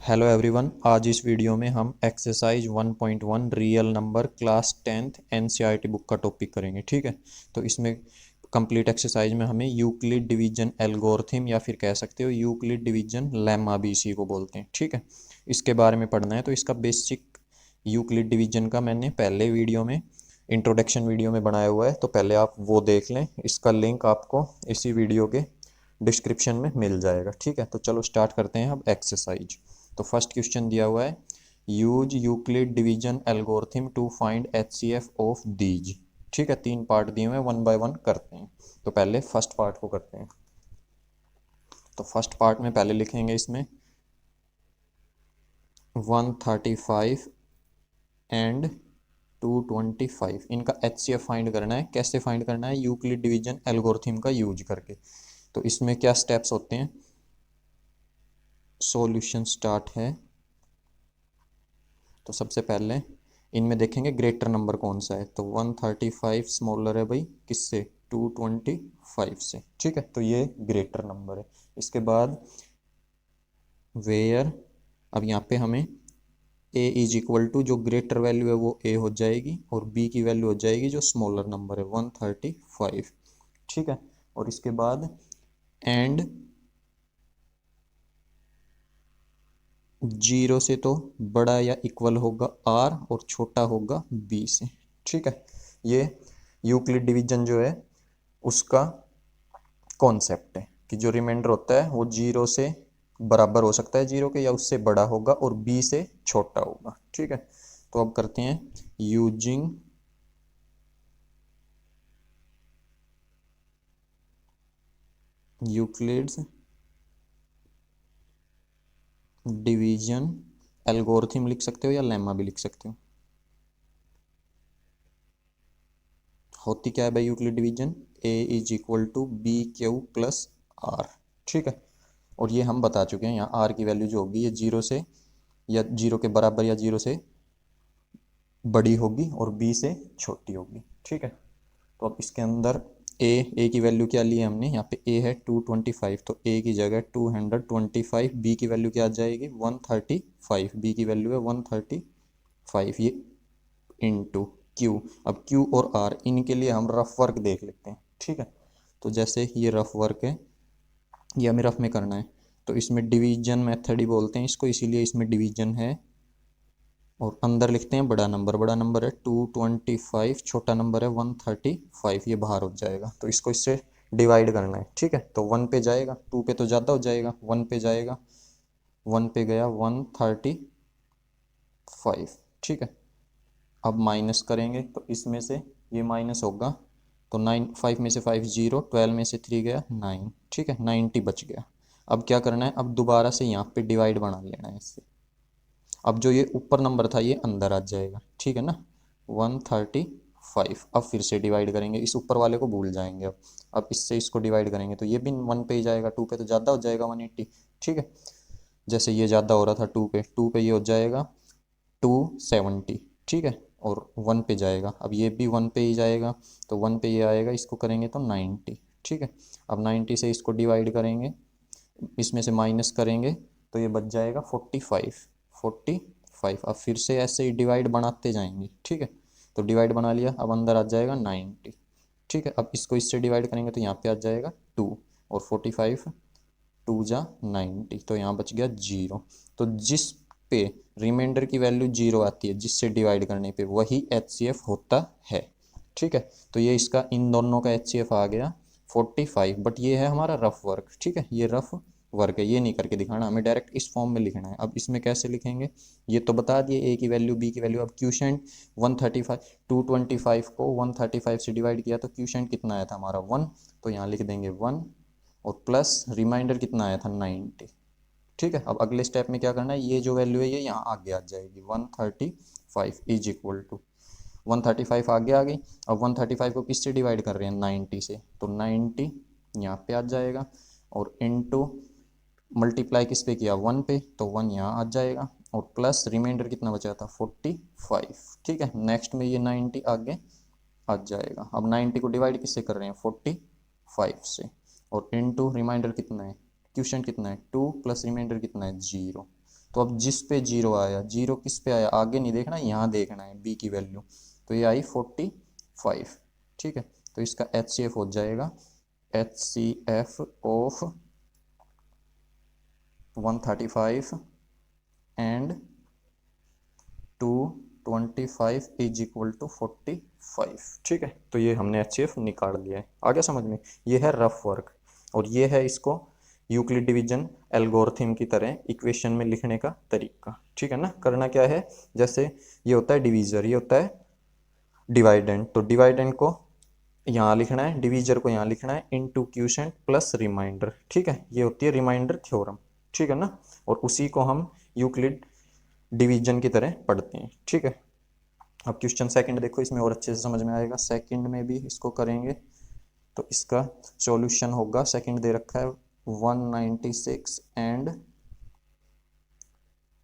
Hello everyone, आज इस video में हम exercise 1.1 real number class 10th NCERT book का टॉपिक करेंगे। ठीक है, तो इसमें कंप्लीट एक्सरसाइज में हमें यूक्लिड डिवीजन एल्गोरिथम या फिर कह सकते हो यूक्लिड डिवीजन लेमा भी इसी को बोलते हैं। ठीक है, इसके बारे में पढ़ना है। तो इसका बेसिक यूक्लिड डिवीजन का मैंने पहले वीडियो में इंट्रोडक्शन वीडियो में बनाया हुआ है, तो पहले आप वो देख लें। इसका लिंक आपको इसी वीडियो के डिस्क्रिप्शन में मिल जाएगा। ठीक है, तो चलो स्टार्ट करते हैं अब एक्सरसाइज। तो फर्स्ट क्वेश्चन दिया हुआ है, use Euclid division algorithm to find HCF of these. ठीक है, 3 पार्ट दिए हुए हैं, 1 बाय 1 करते हैं। तो पहले फर्स्ट पार्ट को करते हैं। तो फर्स्ट पार्ट में पहले लिखेंगे इसमें 135 एंड 225, इनका एचसीएफ फाइंड करना है। कैसे फाइंड करना है? यूक्लिड डिवीजन एल्गोरिथम का यूज करके। तो इसमें क्या स्टेप्स होते हैं? सॉल्यूशन स्टार्ट है। तो सबसे पहले इनमें देखेंगे ग्रेटर नंबर कौन सा है। तो 135 स्मॉलर है भाई किससे? 225 से। ठीक है, तो ये ग्रेटर नंबर है। इसके बाद वेयर, अब यहाँ पे हमें ए इज इक्वल टू, जो ग्रेटर वैल्यू है वो ए हो जाएगी और बी की वैल्यू हो जाएगी जो स्मॉलर नंबर है 135। ठीक है, और इसके बाद एंड जीरो से तो बड़ा या इक्वल होगा आर और छोटा होगा बी से। ठीक है, ये यूक्लिड डिवीजन जो है उसका कॉन्सेप्ट है कि जो रिमाइंडर होता है वो जीरो से बराबर हो सकता है जीरो के, या उससे बड़ा होगा और बी से छोटा होगा। ठीक है, तो अब करते हैं यूजिंग यूक्लिड्स डिवीजन एल्गोरिथम लिख सकते हो या लेमा भी लिख सकते हो। होती क्या है भाई Euclid division? A is equal to B Q plus are. ठीक है, और ये हम बता चुके हैं। यहाँ आर की वैल्यू जो होगी ये जीरो से या जीरो के बराबर या जीरो से बड़ी होगी और बी से छोटी होगी। ठीक है, तो अब इसके अंदर ए की वैल्यू क्या ली है हमने? यहाँ पे ए है 225, तो ए की जगह 225। बी की वैल्यू क्या आ जाएगी? 135। बी की वैल्यू है 135, ये इंटू क्यू। अब क्यू और आर इनके लिए हम रफ वर्क देख लेते हैं। ठीक है, तो जैसे ये रफ वर्क है, ये हमें रफ में करना है। तो इसमें डिवीजन मेथड ही बोलते हैं इसको, इसीलिए इसमें डिवीजन है। और अंदर लिखते हैं बड़ा नंबर। बड़ा नंबर है 225, छोटा नंबर है 135, ये बाहर हो जाएगा। तो इसको इससे डिवाइड करना है। ठीक है, तो 1 पे जाएगा, 2 पे तो ज़्यादा हो जाएगा, 1 पे जाएगा, 1 पे गया 135। ठीक है, अब माइनस करेंगे तो इसमें से ये माइनस होगा, तो 9, 5 में से 5 जीरो, 12 में से 3 गया 9। ठीक है, 90 बच गया। अब क्या करना है? अब दोबारा से यहाँ पे डिवाइड बना लेना है इससे। अब जो ये ऊपर नंबर था ये अंदर आ जाएगा। ठीक है ना, 135। अब फिर से डिवाइड करेंगे, इस ऊपर वाले को भूल जाएंगे। अब इससे इसको डिवाइड करेंगे तो ये भी 1 पे ही जाएगा, 2 पे तो ज़्यादा हो जाएगा 180। ठीक है, जैसे ये ज़्यादा हो रहा था 2 पे ये हो जाएगा 270। ठीक है, और 1 पे जाएगा, अब ये भी 1 पे ही जाएगा, तो 1 पे ये आएगा, इसको करेंगे तो 90। ठीक है, अब 90 से इसको डिवाइड करेंगे, इसमें से माइनस करेंगे तो ये बच जाएगा 45। अब फिर से ऐसे ही डिवाइड बनाते जाएंगे। ठीक है, तो डिवाइड बना लिया, अब अंदर आ जाएगा 90। ठीक है, अब इसको इससे डिवाइड करेंगे तो यहाँ पे आ जाएगा 2, और 45 2 जा 90, तो यहाँ बच गया 0। तो जिस पे रिमाइंडर की वैल्यू 0 आती है, जिससे डिवाइड करने पे, वही एचसीएफ होता है। ठीक है, तो ये इसका इन दोनों का एचसीएफ आ गया 45। बट ये है हमारा रफ वर्क। ठीक है, ये रफ वर्क है, ये नहीं करके दिखाना, हमें डायरेक्ट इस फॉर्म में लिखना है। अब इसमें कैसे लिखेंगे ये तो बता दिए, ए की वैल्यू बी की वैल्यू। अब क्यूशेंट 135, 225 को 135 से डिवाइड किया तो क्यूशेंट कितना आया था हमारा 1, तो यहाँ लिख देंगे 1, और प्लस रिमाइंडर कितना आया था 90। ठीक है, अब अगले स्टेप में क्या करना है? ये जो वैल्यू है ये यहाँ आगे आ जाएगी 135 इज इक्वल टू 135 आगे आ गई। अब 135 को किससे डिवाइड कर रहे हैं? 90 से, तो 90 यहाँ पे आ जाएगा, और इनटू मल्टीप्लाई किस पे किया? 1 पे, तो 1 यहाँ आ जाएगा, और प्लस रिमाइंडर कितना बचा था? 45। ठीक है, नेक्स्ट में ये 90 आगे आ जाएगा। अब 90 को डिवाइड किससे कर रहे हैं? 45 से, और इनटू रिमाइंडर कितना है? क्वेश्चन कितना है? 2 प्लस रिमाइंडर कितना है? 0। तो अब जिस पे जीरो आया, जीरो किस पे आया आगे नहीं देखना, यहाँ देखना है बी की वैल्यू, तो ये आई 45। ठीक है, तो इसका HCF हो जाएगा HCF of 135 and 225 is equal to 45। ठीक है, तो ये हमने HCF निकाल लिया है। आ गया समझ में? ये है रफ वर्क, और ये है इसको यूक्लिड डिवीजन एल्गोरिथम की तरह इक्वेशन में लिखने का तरीका। ठीक है ना? करना क्या है, जैसे ये होता है डिवीजर, ये होता है डिवाइडेंड, तो डिवाइडेंड को यहाँ लिखना है, डिवीजर को यहाँ लिखना है, इनटू क्यूशेंट प्लस रिमाइंडर। ठीक है, ये होती है रिमाइंडर थ्योरम। ठीक है ना? और उसी को हम यूक्लिड डिवीजन की तरह पढ़ते हैं। ठीक है, अब क्वेश्चन सेकंड देखो, इसमें और अच्छे से समझ में आएगा। सेकंड में भी इसको करेंगे, तो इसका सॉल्यूशन होगा, सेकंड दे रखा है 196 एंड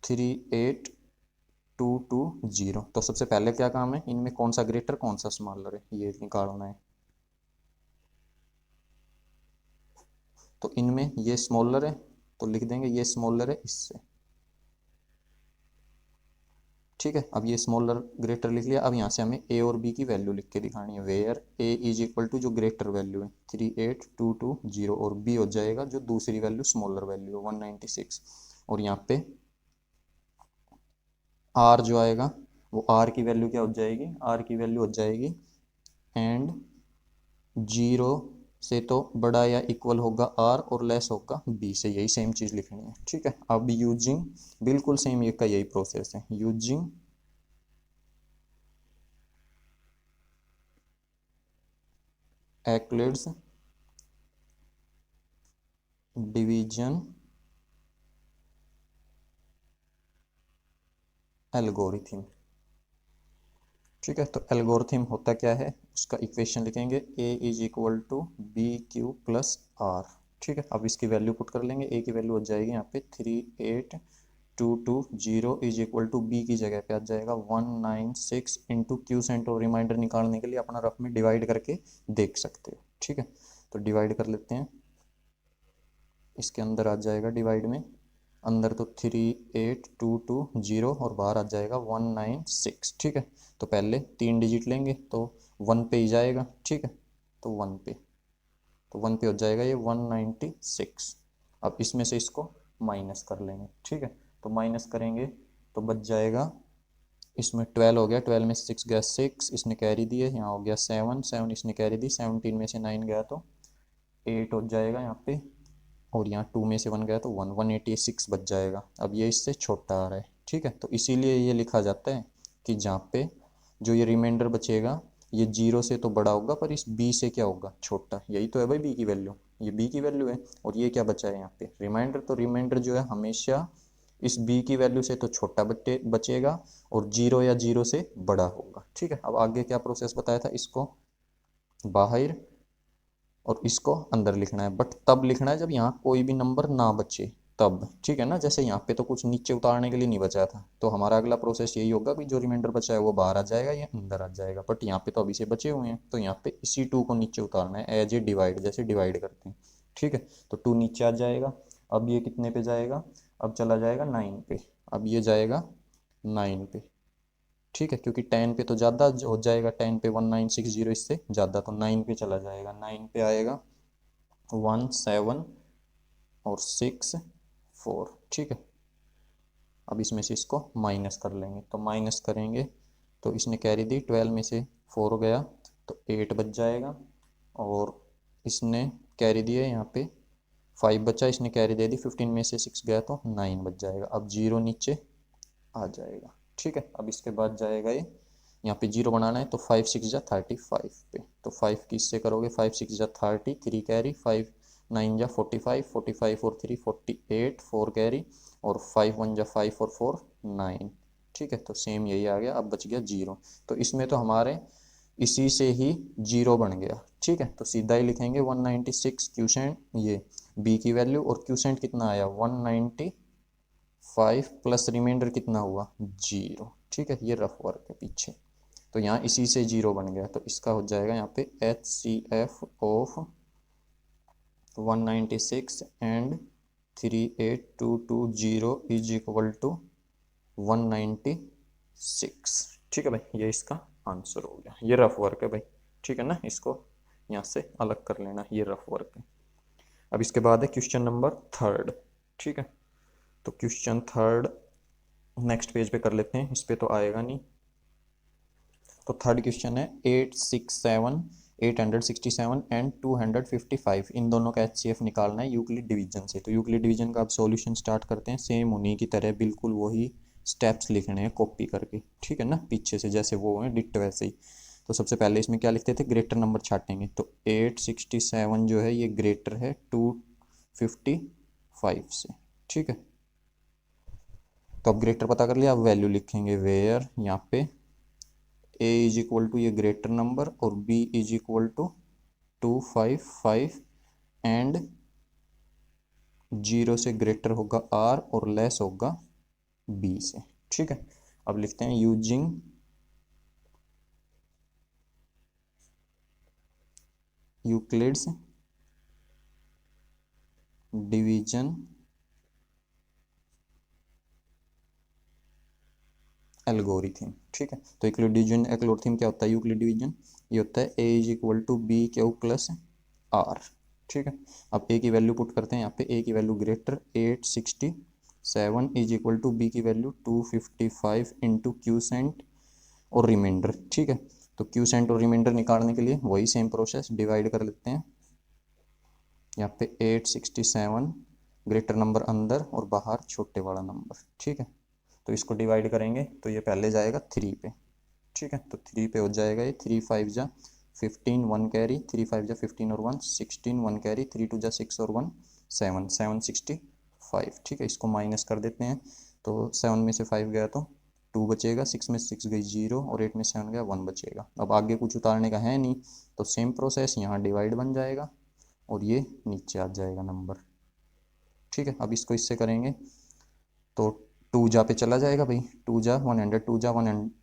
38220। तो सबसे पहले क्या काम है, इनमें कौन सा ग्रेटर कौन सा स्मॉलर है ये निकालना है। तो इनमें ये स्मॉलर है, तो लिख देंगे ये स्मॉलर है इससे। ठीक है, अब ये स्मॉलर ग्रेटर लिख लिया। अब यहाँ से हमें ए और बी की वैल्यू लिख के दिखानी है, where a is equal to जो ग्रेटर वैल्यू है 38220, और बी हो जाएगा जो दूसरी वैल्यू स्मॉलर वैल्यू है 196। और यहाँ पे आर जो आएगा वो आर की वैल्यू क्या हो जाएगी, आर की वैल्यू हो जाएगी एंड जीरो से तो बड़ा या इक्वल होगा आर और लेस होगा बी से, यही सेम चीज़ लिखनी है। ठीक है, अब यूजिंग बिल्कुल सेम ये का यही प्रोसेस है, यूजिंग एक्लिड्स डिवीजन एल्गोरिथम। ठीक है, तो एल्गोरिथम होता क्या है, उसका इक्वेशन लिखेंगे a is equal to B Q plus are. ठीक है, अब इसकी वैल्यू पुट कर लेंगे, ए की वैल्यू हो जाएगी यहाँ पे 38220 इज इक्वल टू बी की जगह पे आ जाएगा 196 इंटू क्यू सेंट, और रिमाइंडर निकालने के लिए अपना रफ में डिवाइड करके देख सकते हो। ठीक है, तो डिवाइड कर लेते हैं, इसके अंदर आ जाएगा डिवाइड में, अंदर तो 38220 और बाहर आ जाएगा 196। ठीक है, तो पहले 3 डिजिट लेंगे तो 1 पे ही जाएगा। ठीक है, तो 1 पे, तो 1 पे हो जाएगा ये 196। अब इसमें से इसको माइनस कर लेंगे। ठीक है, तो माइनस करेंगे तो बच जाएगा, इसमें 12 हो गया, 12 में से 6 गया 6, इसने कैरी दिए, यहाँ हो गया 7, 7 इसने कैरी दी, 17 में से 9 गया तो 8 हो जाएगा यहाँ पे, और यहाँ 2 में से 1 गया तो 1, 186 बच जाएगा। अब ये इससे छोटा आ रहा है। ठीक है, तो इसीलिए ये लिखा जाता है कि जहाँ पे जो ये रिमाइंडर बचेगा ये जीरो से तो बड़ा होगा पर इस बी से क्या होगा, छोटा। यही तो है भाई बी की वैल्यू, ये बी की वैल्यू है, और ये क्या बचा है यहाँ पे, रिमाइंडर। तो रिमाइंडर जो है हमेशा इस बी की वैल्यू से तो छोटा बचेगा, और जीरो या जीरो से बड़ा होगा। ठीक है, अब आगे क्या प्रोसेस बताया था, इसको बाहर और इसको अंदर लिखना है, बट तब लिखना है जब यहाँ कोई भी नंबर ना बचे तब। ठीक है ना, जैसे यहाँ पे तो कुछ नीचे उतारने के लिए नहीं बचा था, तो हमारा अगला प्रोसेस यही होगा कि जो रिमाइंडर बचा है वो बाहर आ जाएगा या अंदर आ जाएगा, बट यहाँ पे तो अभी से बचे हुए हैं, तो यहाँ पे इसी 2 को नीचे उतारना है एज ए डिवाइड, जैसे डिवाइड करते हैं। ठीक है, तो 2 नीचे आ जाएगा। अब ये कितने पे जाएगा, अब चला जाएगा 9 पे, अब ये जाएगा 9 पे। ठीक है, क्योंकि 10 पे तो ज़्यादा हो जाएगा, 10 पे 1960 इससे ज़्यादा, तो 9 पे चला जाएगा, 9 पे आएगा 1 7 और 6 4। ठीक है, अब इसमें से इसको माइनस कर लेंगे, तो माइनस करेंगे तो इसने कैरी दी, 12 में से 4 गया तो 8 बच जाएगा, और इसने कैरी दिया यहाँ पे 5 बचा, इसने कैरी दे दी, 15 में से 6 गया तो 9 बच जाएगा। अब जीरो नीचे आ जाएगा। ठीक है, अब इसके बाद जाएगा ये, यहाँ पे जीरो बनाना है, तो 5 6 जा 35 पे, तो 5 किससे करोगे, 5 6 जा 30, 3 कैरी, 5 9 जा 45, 45 और 3 48, 4 कैरी, और 5 1 जा 5 और 4 9। ठीक है, तो सेम यही आ गया, अब बच गया जीरो। तो इसमें तो हमारे इसी से ही जीरो बन गया। ठीक है, तो सीधा ही लिखेंगे 196 क्यूसेंट, ये बी की वैल्यू, और क्यूसेंट कितना आया 195 प्लस रिमाइंडर कितना हुआ जीरो। ठीक है, ये रफ वर्क है पीछे, तो यहाँ इसी से जीरो बन गया, तो इसका हो जाएगा यहाँ पे HCF of 196 and 38220 is equal to 196। ठीक है भाई, ये इसका आंसर हो गया। ये रफ वर्क है भाई, ठीक है ना, इसको यहाँ से अलग कर लेना, ये रफ वर्क है। अब इसके बाद है क्वेश्चन नंबर थर्ड। ठीक है, तो क्वेश्चन थर्ड नेक्स्ट पेज पे कर लेते हैं, इस पे तो आएगा नहीं। तो थर्ड क्वेश्चन है 867, 867 एंड 255, इन दोनों का एचसीएफ निकालना है यूक्लिड डिवीजन से। तो यूक्लिड डिवीजन का अब सॉल्यूशन स्टार्ट करते हैं, सेम उन्हीं की तरह बिल्कुल वही स्टेप्स लिखने हैं कॉपी करके, ठीक है ना, पीछे से जैसे वो हैं डिट्टो वैसे ही। तो सबसे पहले इसमें क्या लिखते थे, ग्रेटर नंबर छाटेंगे। तो 867 जो है ये ग्रेटर है 255 से, ठीक है। तो अब ग्रेटर पता कर लिया, अब वैल्यू लिखेंगे वेयर, यहाँ पे a इज इक्वल टू ये ग्रेटर नंबर और b is equal to 255 and 0 से ग्रेटर होगा r और लेस होगा b से, ठीक है। अब लिखते हैं यूजिंग यूक्लिड्स डिवीजन एल्गोरिथम, ठीक है। तो यूक्लिड डिवीजन एल्गोरिथम क्या होता है, यूक्लिड डिवीजन ये होता है a is equal to B Q plus are, ठीक है। अब a की वैल्यू पुट करते हैं यहाँ पे, a की value greater 867 is equal to b की वैल्यू 255 इंटू क्यूसेंट और रिमाइंडर, ठीक है। तो क्यूसेंट और रिमाइंडर निकालने के लिए वही सेम प्रोसेस, डिवाइड कर लेते हैं। यहाँ पे 867 ग्रेटर नंबर अंदर और बाहर छोटे वाला नंबर, ठीक है। तो इसको डिवाइड करेंगे तो ये पहले जाएगा 3 पे, ठीक है। तो 3 पे हो जाएगा ये, 3 5 जा 15, 1 कैरी, 3 5 जा 15 और 1 16, 1 कैरी, 3 2 जा 6 और 1 7, 765, ठीक है। इसको माइनस कर देते हैं, तो 7 में से 5 गया तो 2 बचेगा, 6 में 6 गई 0 और 8 में 7 गया 1 बचेगा। अब आगे कुछ उतारने का है नहीं, तो सेम प्रोसेस, यहाँ डिवाइड बन जाएगा और ये नीचे आ जाएगा नंबर, ठीक है। अब इसको इससे करेंगे तो 2 जा पे चला जाएगा भाई, 2 जा 100, 2 जा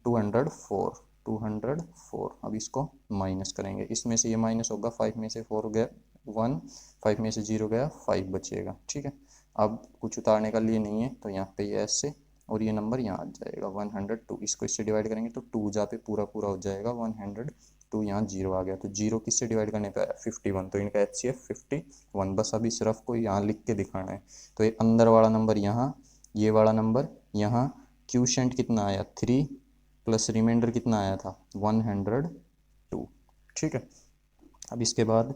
204, 204। अब इसको माइनस करेंगे, इसमें से ये माइनस होगा, 5 में से 4 गया 1, 5 में से 0 गया 5 बचेगा, ठीक है। अब कुछ उतारने का लिए नहीं है, तो यहाँ पे ये ऐसे और ये नंबर यहाँ आ जाएगा 102। इसको इससे डिवाइड करेंगे तो 2 जा पे पूरा पूरा हो जाएगा 102, यहाँ 0 आ गया, तो 0 किससे डिवाइड करने पे आया 51, तो इनका एचसीएफ 51। बस अभी सिर्फ को यहाँ लिख के दिखाना है। तो ये अंदर वाला नंबर यहाँ, ये वाला नंबर यहाँ, क्यूशेंट कितना आया 3 प्लस रिमाइंडर कितना आया था 102, ठीक है। अब इसके बाद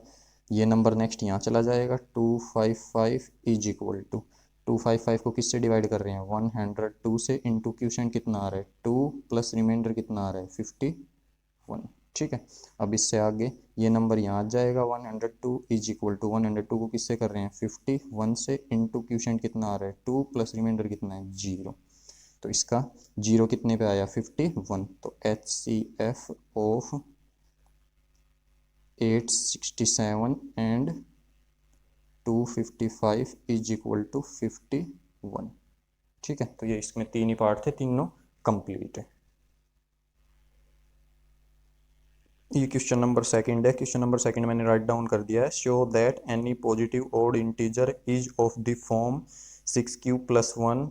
ये नंबर नेक्स्ट यहाँ चला जाएगा, 255 इज इक्वल टू 255 को किससे डिवाइड कर रहे हैं 102 से, इंटू क्यूशेंट कितना आ रहा है 2 प्लस रिमाइंडर कितना आ रहा है 51, ठीक है। अब इससे आगे ये नंबर यहाँ आ जाएगा 102 इज इक्वल टू 102 को किससे कर रहे हैं 51 से, इंटू क्यूशेंट कितना आ रहा है 2 प्लस रिमाइंडर कितना है 0। तो इसका 0 कितने पे आया 51, तो HCF of 867 and 255 is equal to 51, ठीक है। तो ये इसमें 3 ही पार्ट थे, तीनों कंप्लीट है। ये क्वेश्चन नंबर सेकंड है। क्वेश्चन नंबर सेकंड मैंने राइट डाउन कर दिया है, show that any positive odd integer is of the form 6q plus 1,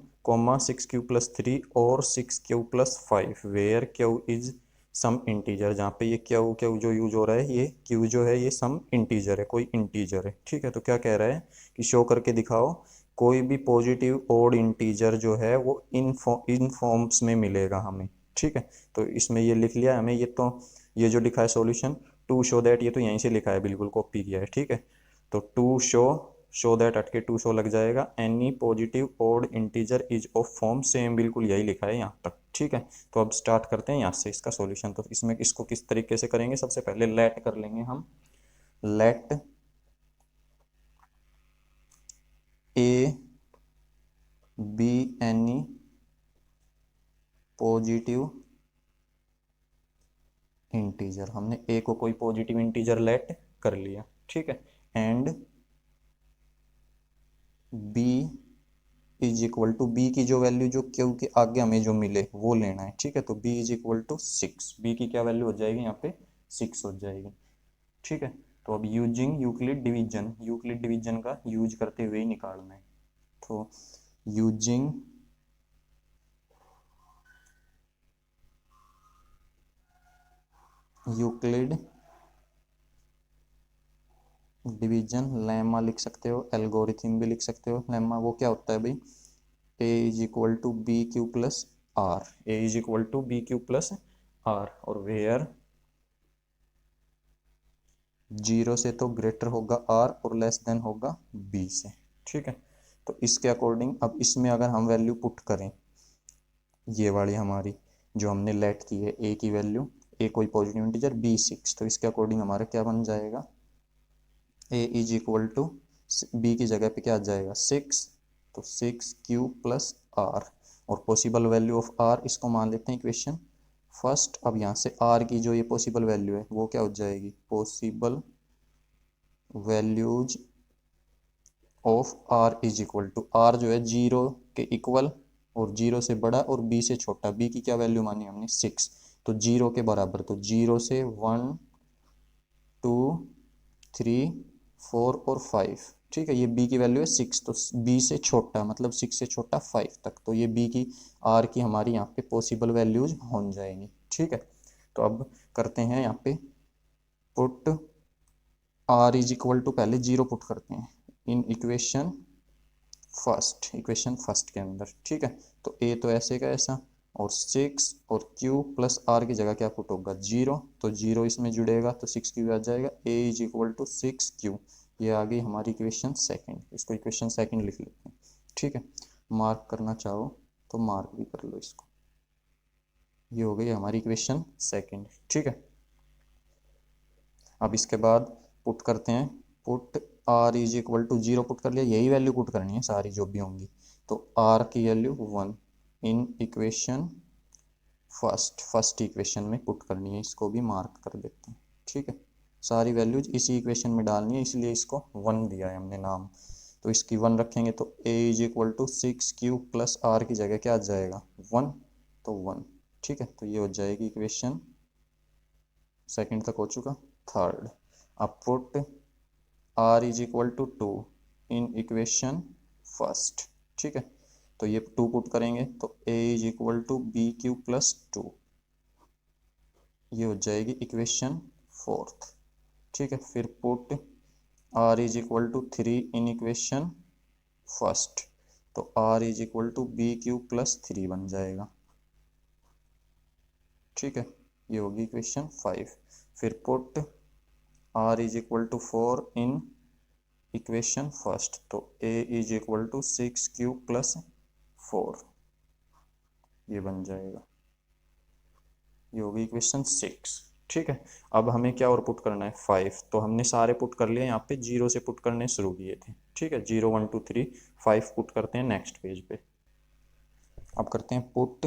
6q plus 3 और 6q प्लस 5 where q is some integer. जहाँ पे ये q जो यूज हो रहा है, ये q जो है ये सम इंटीजर है, कोई इंटीजर है, ठीक है। तो क्या कह रहा है कि शो करके दिखाओ कोई भी पॉजिटिव ऑड इंटीजर जो है वो इन फॉर्म्स में मिलेगा हमें, ठीक है। तो इसमें ये लिख लिया हमें, ये जो लिखा है सॉल्यूशन टू शो दैट, ये तो यहीं से लिखा है, बिल्कुल कॉपी किया है, ठीक है। तो टू शो दैट अटके टू शो लग जाएगा, any positive odd integer is of form, same बिल्कुल यही लिखा है यहाँ तक, ठीक है। तो अब स्टार्ट करते हैं यहाँ से इसका सॉल्यूशन। तो इसमें इसको किस तरीके से करेंगे, सबसे पहले लेट कर लेंगे हम, let a be any positive integer, हमने ए को कोई पॉजिटिव इंटीजर लेट कर लिया, ठीक है। And b is equal to, B की जो वैल्यू जो क्यू के आगे हमें जो मिले वो लेना है, ठीक है। तो b is equal to 6, b की क्या वैल्यू हो जाएगी यहाँ पे 6 हो जाएगी, ठीक है। तो अब using Euclid division, Euclid division का यूज करते हुए ही निकालना है। तो यूजिंग यूक्लिड डिवीजन लेमा लिख सकते हो, एल्गोरिथम भी लिख सकते हो। लेमा वो क्या होता है भाई, a is equal to B Q plus are, a is equal to B Q plus r, और वेयर जीरो से तो ग्रेटर होगा आर और लेस देन होगा बी से। ठीक है, तो इसके अकॉर्डिंग अब इसमें अगर हम वैल्यू पुट करें, ये वाली हमारी जो हमने लेट की है, ए की वैल्यू, ए कोई पॉजिटिव इंटीजर, बी 6, तो इसके अकॉर्डिंग हमारा क्या बन जाएगा, ए इज इक्वल टू बी की जगह पे क्या आ जाएगा 6, तो 6 क्यू प्लस आर, और पॉसिबल वैल्यू ऑफ आर इसको मान लेते हैं इक्वेशन फर्स्ट। अब यहाँ से आर की जो ये पॉसिबल वैल्यू है वो क्या हो जाएगी, possible values of r is equal to, r जो है जीरो के इक्वल और जीरो से बड़ा और बी से छोटा, बी की क्या वैल्यू मानी हमने 6, तो जीरो के बराबर, तो जीरो से 1 2 3 4 और 5। ठीक है, ये बी की वैल्यू है 6, तो बी से छोटा मतलब 6 से छोटा 5 तक, तो ये बी की आर की हमारी यहाँ पे पॉसिबल वैल्यूज हो जाएंगी। ठीक है, तो अब करते हैं यहाँ पे put are is equal to, पहले जीरो पुट करते हैं in equation first, equation first के अंदर। ठीक है, तो ए तो ऐसे का ऐसा, और 6 और क्यू प्लस आर की जगह क्या पुट होगा, जीरो, तो जीरो इसमें जुड़ेगा तो 6 क्यू आ जाएगा, ए इज इक्वल टू 6 क्यू। ये आ गई हमारी इक्वेशन सेकंड, इसको इक्वेशन सेकंड लिख लेते हैं। ठीक है, मार्क करना चाहो तो मार्क भी कर लो इसको, ये हो गई हमारी इक्वेशन सेकंड। ठीक है, अब इसके बाद पुट करते हैं, put are is equal to zero put कर लिया, यही वैल्यू पुट करनी है सारी जो भी होंगी, तो आर की value 1 in equation first equation में पुट करनी है, इसको भी मार्क कर देते हैं। ठीक है, सारी वैल्यूज इसी इक्वेशन में डालनी है, इसलिए इसको 1 दिया है हमने नाम, तो इसकी 1 रखेंगे, तो ए is equal to 6 q plus r की जगह क्या आ जाएगा 1, तो 1। ठीक है, तो ये हो जाएगी इक्वेशन सेकंड तक हो चुका। थर्ड, अब put are is equal to 2 in equation first. ठीक है, तो ये 2 पुट करेंगे तो ए is equal to B Q plus 2, ये हो जाएगी इक्वेशन फोर्थ। ठीक है, फिर put are is equal to 3 in equation first, तो r is equal to B Q plus 3 बन जाएगा। ठीक है, ये होगी इक्वेशन 5। फिर put are is equal to 4 in equation first, तो ए is equal to 6 q plus 4, ये बन जाएगा, ये होगी इक्वेशन 6। ठीक है, अब हमें क्या और पुट करना है 5, तो हमने सारे पुट कर लिए, यहाँ पे जीरो से पुट करने शुरू किए थे। ठीक है, 0 1 2 3 5 पुट करते हैं नेक्स्ट पेज पे। अब करते हैं put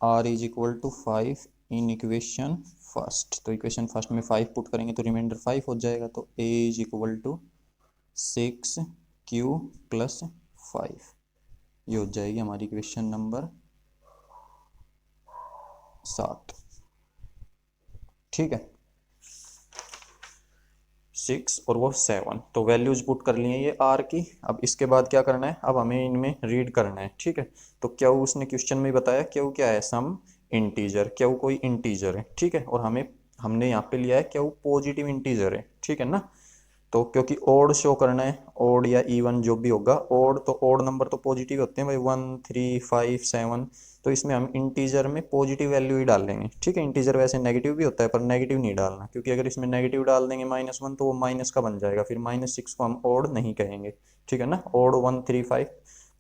are is equal to 5 in equation first, तो इक्वेशन फर्स्ट में 5 पुट करेंगे तो रिमाइंडर 5 हो जाएगा, तो ए is equal to 6 q plus 5, ये हो जाएगी हमारी इक्वेशन नंबर 7। ठीक है, 6 और वो 7, तो वैल्यूज पुट कर लिए ये आर की। अब इसके बाद क्या करना है, अब हमें इनमें रीड करना है। ठीक है, तो क्या उसने क्वेश्चन में बताया क्या क्या है, सम इंटीजर, क्या कोई इंटीजर है। ठीक है, और हमने यहाँ पे लिया है क्या पॉजिटिव इंटीजर है। ठीक है ना, तो क्योंकि ओड शो करना है, ओड या इवन जो भी होगा, ओड तो ओड नंबर तो पॉजिटिव होते हैं भाई, 1 3 5 7, तो इसमें हम इंटीजर में पॉजिटिव वैल्यू ही डाल लेंगे। ठीक है, इंटीजर वैसे नेगेटिव भी होता है पर नेगेटिव नहीं डालना, क्योंकि अगर इसमें नेगेटिव डाल देंगे -1 तो वो माइनस का बन जाएगा, फिर -6 को हम ओड नहीं कहेंगे। ठीक है ना, ओड 1 3 5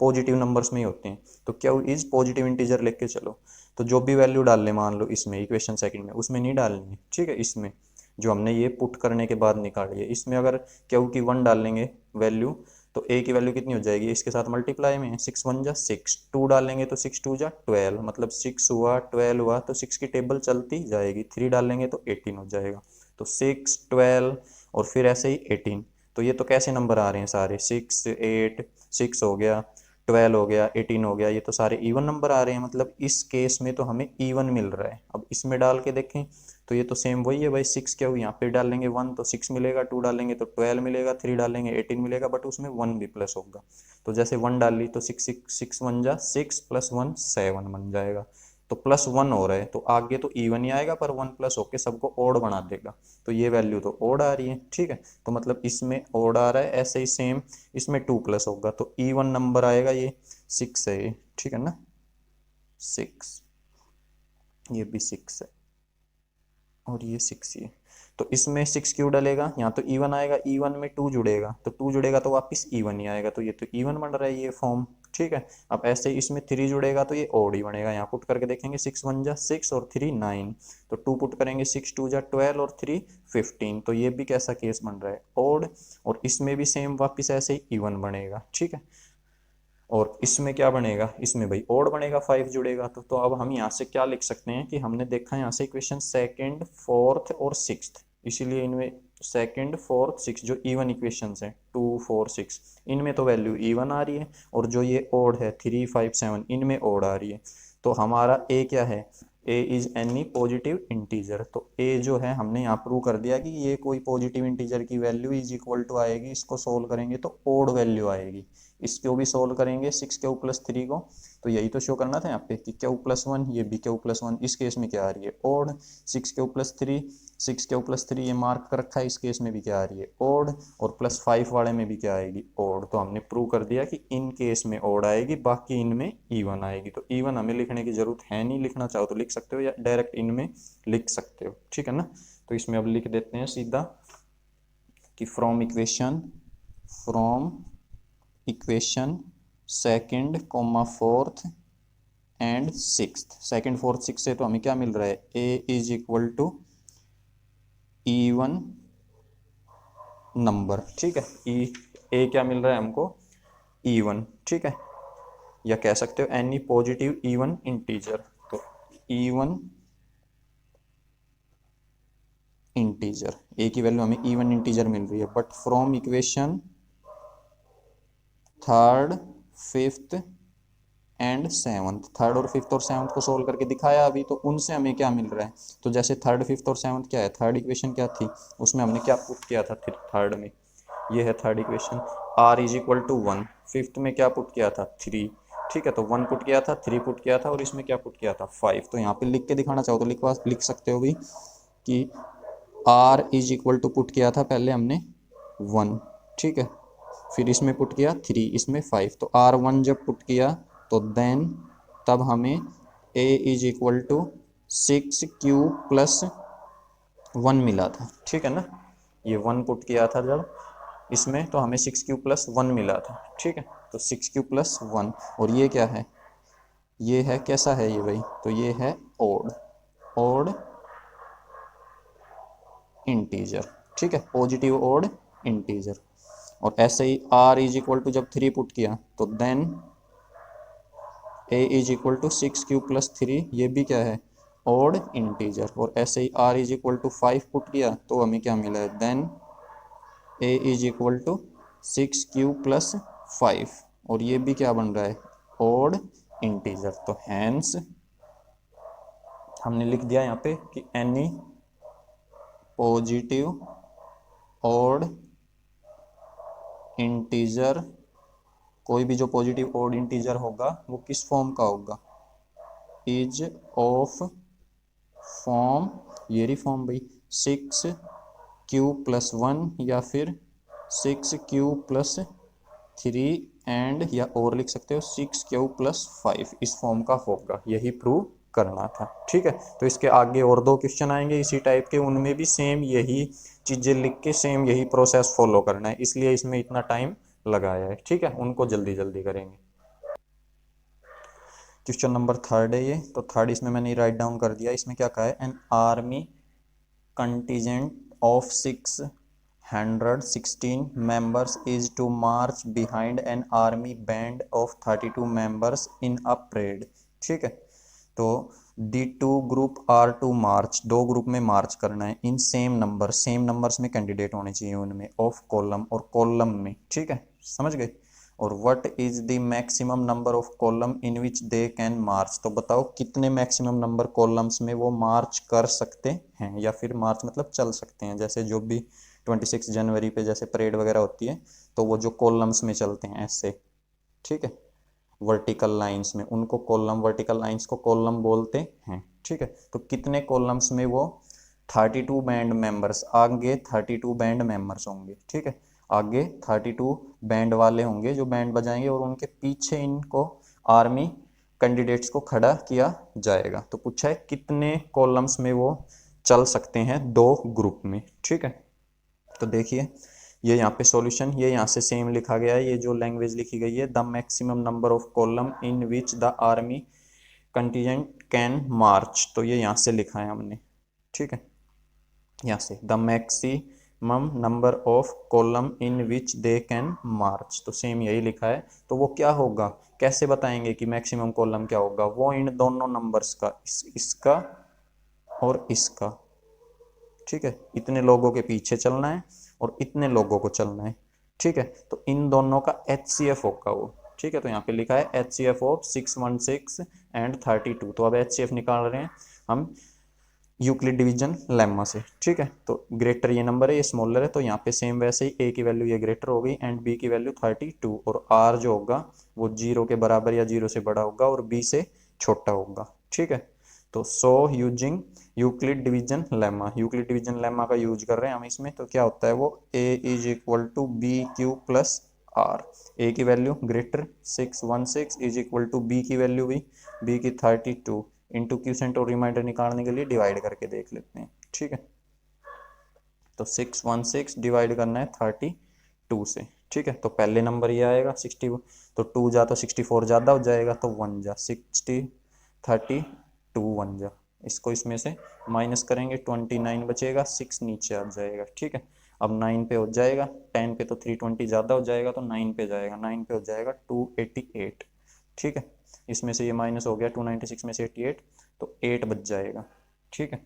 पॉजिटिव नंबर्स में ही होते हैं, तो क्या इज पॉजिटिव इंटीजर लेके चलो, तो जो भी वैल्यू डाल ले मान लो इसमें इक्वेशन सेकंड में, उसमें नहीं डालनी है। ठीक है, इसमें जो हमने ये पुट करने के बाद निकाली है, इसमें अगर क्यू की 1 डाल लेंगे वैल्यू, तो ए की वैल्यू कितनी हो जाएगी, इसके साथ मल्टीप्लाई में 6 1 जा 6, 2 डालेंगे तो 6 2 जा 12, मतलब 6 हुआ 12 हुआ तो 6 की टेबल चलती जाएगी, 3 डालेंगे तो 18 हो जाएगा, तो 6 12 और फिर ऐसे ही 18। तो ये तो कैसे नंबर आ रहे हैं सारे, 6 8 6 हो गया, 12 हो गया, 18 हो गया, ये तो सारे इवन नंबर आ रहे हैं, मतलब इस केस में तो हमें इवन मिल रहा है। अब इसमें डाल के देखें तो ये तो सेम वही है भाई, 6 क्या हुआ, यहाँ पे डालेंगे 1 तो 6 मिलेगा, 2 डालेंगे तो 12 मिलेगा, 3 डालेंगे 18 मिलेगा, बट उसमें 1 भी प्लस होगा। तो जैसे 1 डाल ली तो 6 1 जा 6 + 1 7 बन जाएगा। तो +1 हो रहा है तो आगे तो इवन ही आएगा, पर 1 प्लस होके सबको ओड बना देगा, तो ये वैल्यू तो ओड आ रही है। ठीक है, तो मतलब इसमें ओड आ रहा है, ऐसे ही सेम इसमें 2 प्लस होगा तो इवन नंबर आएगा, ये 6 है ये। ठीक है ना, 6, ये भी 6 है और ये 6 ये। तो इसमें 6 क्यों डलेगा, यहाँ तो इवन आएगा, इवन में 2 जुड़ेगा, तो 2 जुड़ेगा तो वापस इवन ही आएगा, तो ये तो इवन बन रहा है ये फॉर्म। ठीक है, अब ऐसे ही इसमें 3 जुड़ेगा तो ये ओड ही बनेगा, यहाँ पुट करके देखेंगे 6 1 जा 6 और 3 9, तो 2 पुट करेंगे 6 2 जा 12 और 3 15, तो ये भी कैसा केस बन रहा है, ओड। और इसमें भी सेम वापस ऐसे ही इवन बनेगा। ठीक है, और इसमें क्या बनेगा, इसमें भाई ओड बनेगा, 5 जुड़ेगा, तो अब हम यहाँ से क्या लिख सकते हैं कि हमने देखा यहाँ से इक्वेशन सेकंड, फोर्थ और सिक्स्थ, इसीलिए इनमें सेकंड, फोर्थ, सिक्स जो इवन इक्वेशंस हैं 2 4 6, इनमें तो वैल्यू इवन आ रही है, और जो ये ओड है 3 5 7 इनमें ओड आ रही है। तो हमारा ए क्या है, a is any positive integer, तो ए जो है हमने यहाँ प्रूव कर दिया कि ये कोई पॉजिटिव इंटीजर की वैल्यू इज इक्वल टू आएगी, इसको सोल्व करेंगे तो ओड वैल्यू आएगी। इसको भी सोल्व करेंगे 6 को, तो यही तो शो करना था यहाँ पे कि Q+1, ये भी Q+1, इस केस में क्या आ रही है ओड, 6 ये मार्क कर रखा है, इस केस में भी क्या आ रही है ओड, और +5 वाले में भी क्या आएगी ओड। तो हमने प्रूव कर दिया कि इन केस में ओड आएगी, बाकी इनमें इवन आएगी। तो इवन हमें लिखने की जरूरत है नहीं, लिखना चाहो तो लिख सकते हो या डायरेक्ट इनमें लिख सकते हो। ठीक है ना, तो इसमें अब लिख देते हैं सीधा कि from equation second comma fourth and sixth, second fourth six से तो हमें क्या मिल रहा है, a is equal to even number. ठीक है, ए क्या मिल रहा है हमको, इवन। ठीक है, या कह सकते हो एनी पॉजिटिव इवन इंटीजर, तो इवन इंटीजर, ए की वैल्यू हमें इवन इंटीजर मिल रही है, but from equation third, fifth and seventh, third और फिफ्थ और सेवंथ को सोल्व करके दिखाया अभी, तो उनसे हमें क्या मिल रहा है, तो जैसे थर्ड फिफ्थ और सेवंथ क्या है, थर्ड इक्वेशन क्या थी, उसमें हमने क्या पुट किया था थर्ड में, ये है third equation, r is equal to 1, fifth में क्या पुट किया था 3। ठीक है, तो 1 पुट किया था, 3 पुट किया था, और इसमें क्या पुट किया था 5। तो यहाँ पे लिख के दिखाना चाहो तो लिख सकते हो भी कि r is equal to put किया था पहले हमने 1, ठीक है, फिर इसमें पुट किया 3, इसमें 5, तो R1 जब पुट किया तो देन तब हमें A is equal to 6Q+1 मिला था। ठीक है ना, ये 1 पुट किया था जब इसमें तो हमें 6Q+1 मिला था। ठीक है, तो 6Q+1, और ये क्या है, ये है कैसा है ये भाई, तो ये है ओड इंटीजर। ठीक है, पॉजिटिव ओड इंटीजर। और ऐसे ही R इज इक्वल टू जब 3 पुट किया तो then A is equal to 6Q+3, ये भी क्या है ओड इंटीजर। और ऐसे ही R is equal to 5 put किया तो हमें क्या मिला है, then A is equal to 6Q+5, और ये भी क्या बन रहा है ओड इंटीजर। तो हैंस हमने लिख दिया यहाँ पे कि एनी पॉजिटिव ओड इंटीजर, कोई भी जो पॉजिटिव ओड इंटीजर होगा वो किस फॉर्म का होगा, इज ऑफ फॉर्म, ये रही फॉर्म भाई 6Q+1 या फिर 6Q+3 एंड, या और लिख सकते हो 6Q+5, इस फॉर्म का होगा, यही प्रूव करना था। ठीक है, तो इसके आगे और 2 क्वेश्चन आएंगे इसी टाइप के, उनमें भी सेम यही चीज़ें लिख के सेम यही प्रोसेस फॉलो करना है, इसलिए इसमें इतना टाइम लगाया है। ठीक है, उनको जल्दी जल्दी करेंगे। क्वेश्चन नंबर थर्ड है ये, तो थर्ड इसमें मैंने राइट डाउन कर दिया, इसमें क्या कहा है, an army contingent of 616 members is to march behind an army band of 32 members in a parade। ठीक है, तो the 2 group are to march, 2 group में मार्च करना है, in same number, same numbers में कैंडिडेट होने चाहिए उनमें, ऑफ कॉलम और कॉलम में। ठीक है, समझ गए, और what is the maximum number of column in which they can march. तो बताओ कितने मैक्सिमम नंबर कॉलम्स में वो मार्च कर सकते हैं, या फिर मार्च मतलब चल सकते हैं। जैसे जो भी 26 जनवरी पे जैसे परेड वगैरह होती है तो वो जो कॉलम्स में चलते हैं ऐसे, ठीक है, वर्टिकल लाइंस में, उनको कॉलम, वर्टिकल लाइंस को कॉलम बोलते हैं, ठीक है। तो कितने कॉलम्स में वो 32 बैंड मेंबर्स, आगे 32 बैंड मेंबर्स होंगे, ठीक है, आगे 32 बैंड वाले होंगे जो बैंड बजाएंगे, और उनके पीछे इनको आर्मी कैंडिडेट्स को खड़ा किया जाएगा। तो पूछा है कितने कॉलम्स में वो चल सकते हैं दो ग्रुप में, ठीक है। तो देखिए ये यहाँ पे सॉल्यूशन, ये यहाँ से सेम लिखा गया है, ये जो लैंग्वेज लिखी गई है, the maximum number of column in which the army contingent can march, तो ये यहाँ से लिखा है हमने, ठीक है, यहाँ से the maximum number of column in which they can march, तो सेम यही लिखा है। तो वो क्या होगा, कैसे बताएंगे कि मैक्सिमम कॉलम क्या होगा, वो इन दोनों नंबर्स का, इसका और इसका, ठीक है, इतने लोगों के पीछे चलना है और इतने लोगों को चलना है, ठीक है। तो इन दोनों का HCF होगा वो, ठीक है। तो यहाँ पे लिखा है HCF ऑफ 616 एंड 32। तो अब HCF निकाल रहे हैं हम यूक्लिड डिवीजन लेम्मा से, ठीक है। तो ग्रेटर ये नंबर है, ये स्मॉलर है, तो यहाँ पे सेम वैसे ही A की वैल्यू ये ग्रेटर हो गई एंड B की वैल्यू 32, और R जो होगा वो 0 के बराबर या 0 से बड़ा होगा और B से छोटा होगा, ठीक है। तो so using Euclid division lemma, Euclid division lemma का यूज कर रहे हैं हम इसमें। तो क्या होता है वो, A is equal to B Q plus are, A की value greater 616 is equal to B की वैल्यू भी, बी की 32 इंटू क्यूसेंट और रिमाइंडर निकालने के लिए डिवाइड करके देख लेते हैं, ठीक है। तो 616 डिवाइड करना है 32 से, ठीक है। तो पहले नंबर ये आएगा 60, तो 2 जा तो 64 ज़्यादा हो जाएगा, तो 1 जा 60, 32 1 जा, इसको इसमें से माइनस करेंगे 29 बचेगा, 6 नीचे आ जाएगा, ठीक है। अब 9 पे हो जाएगा, 10 पे तो 320 ज़्यादा हो जाएगा, तो 9 पे जाएगा, 9 पे हो जाएगा 288, ठीक है। इसमें से ये माइनस हो गया 296 में से 88, तो 8 बच जाएगा, ठीक है,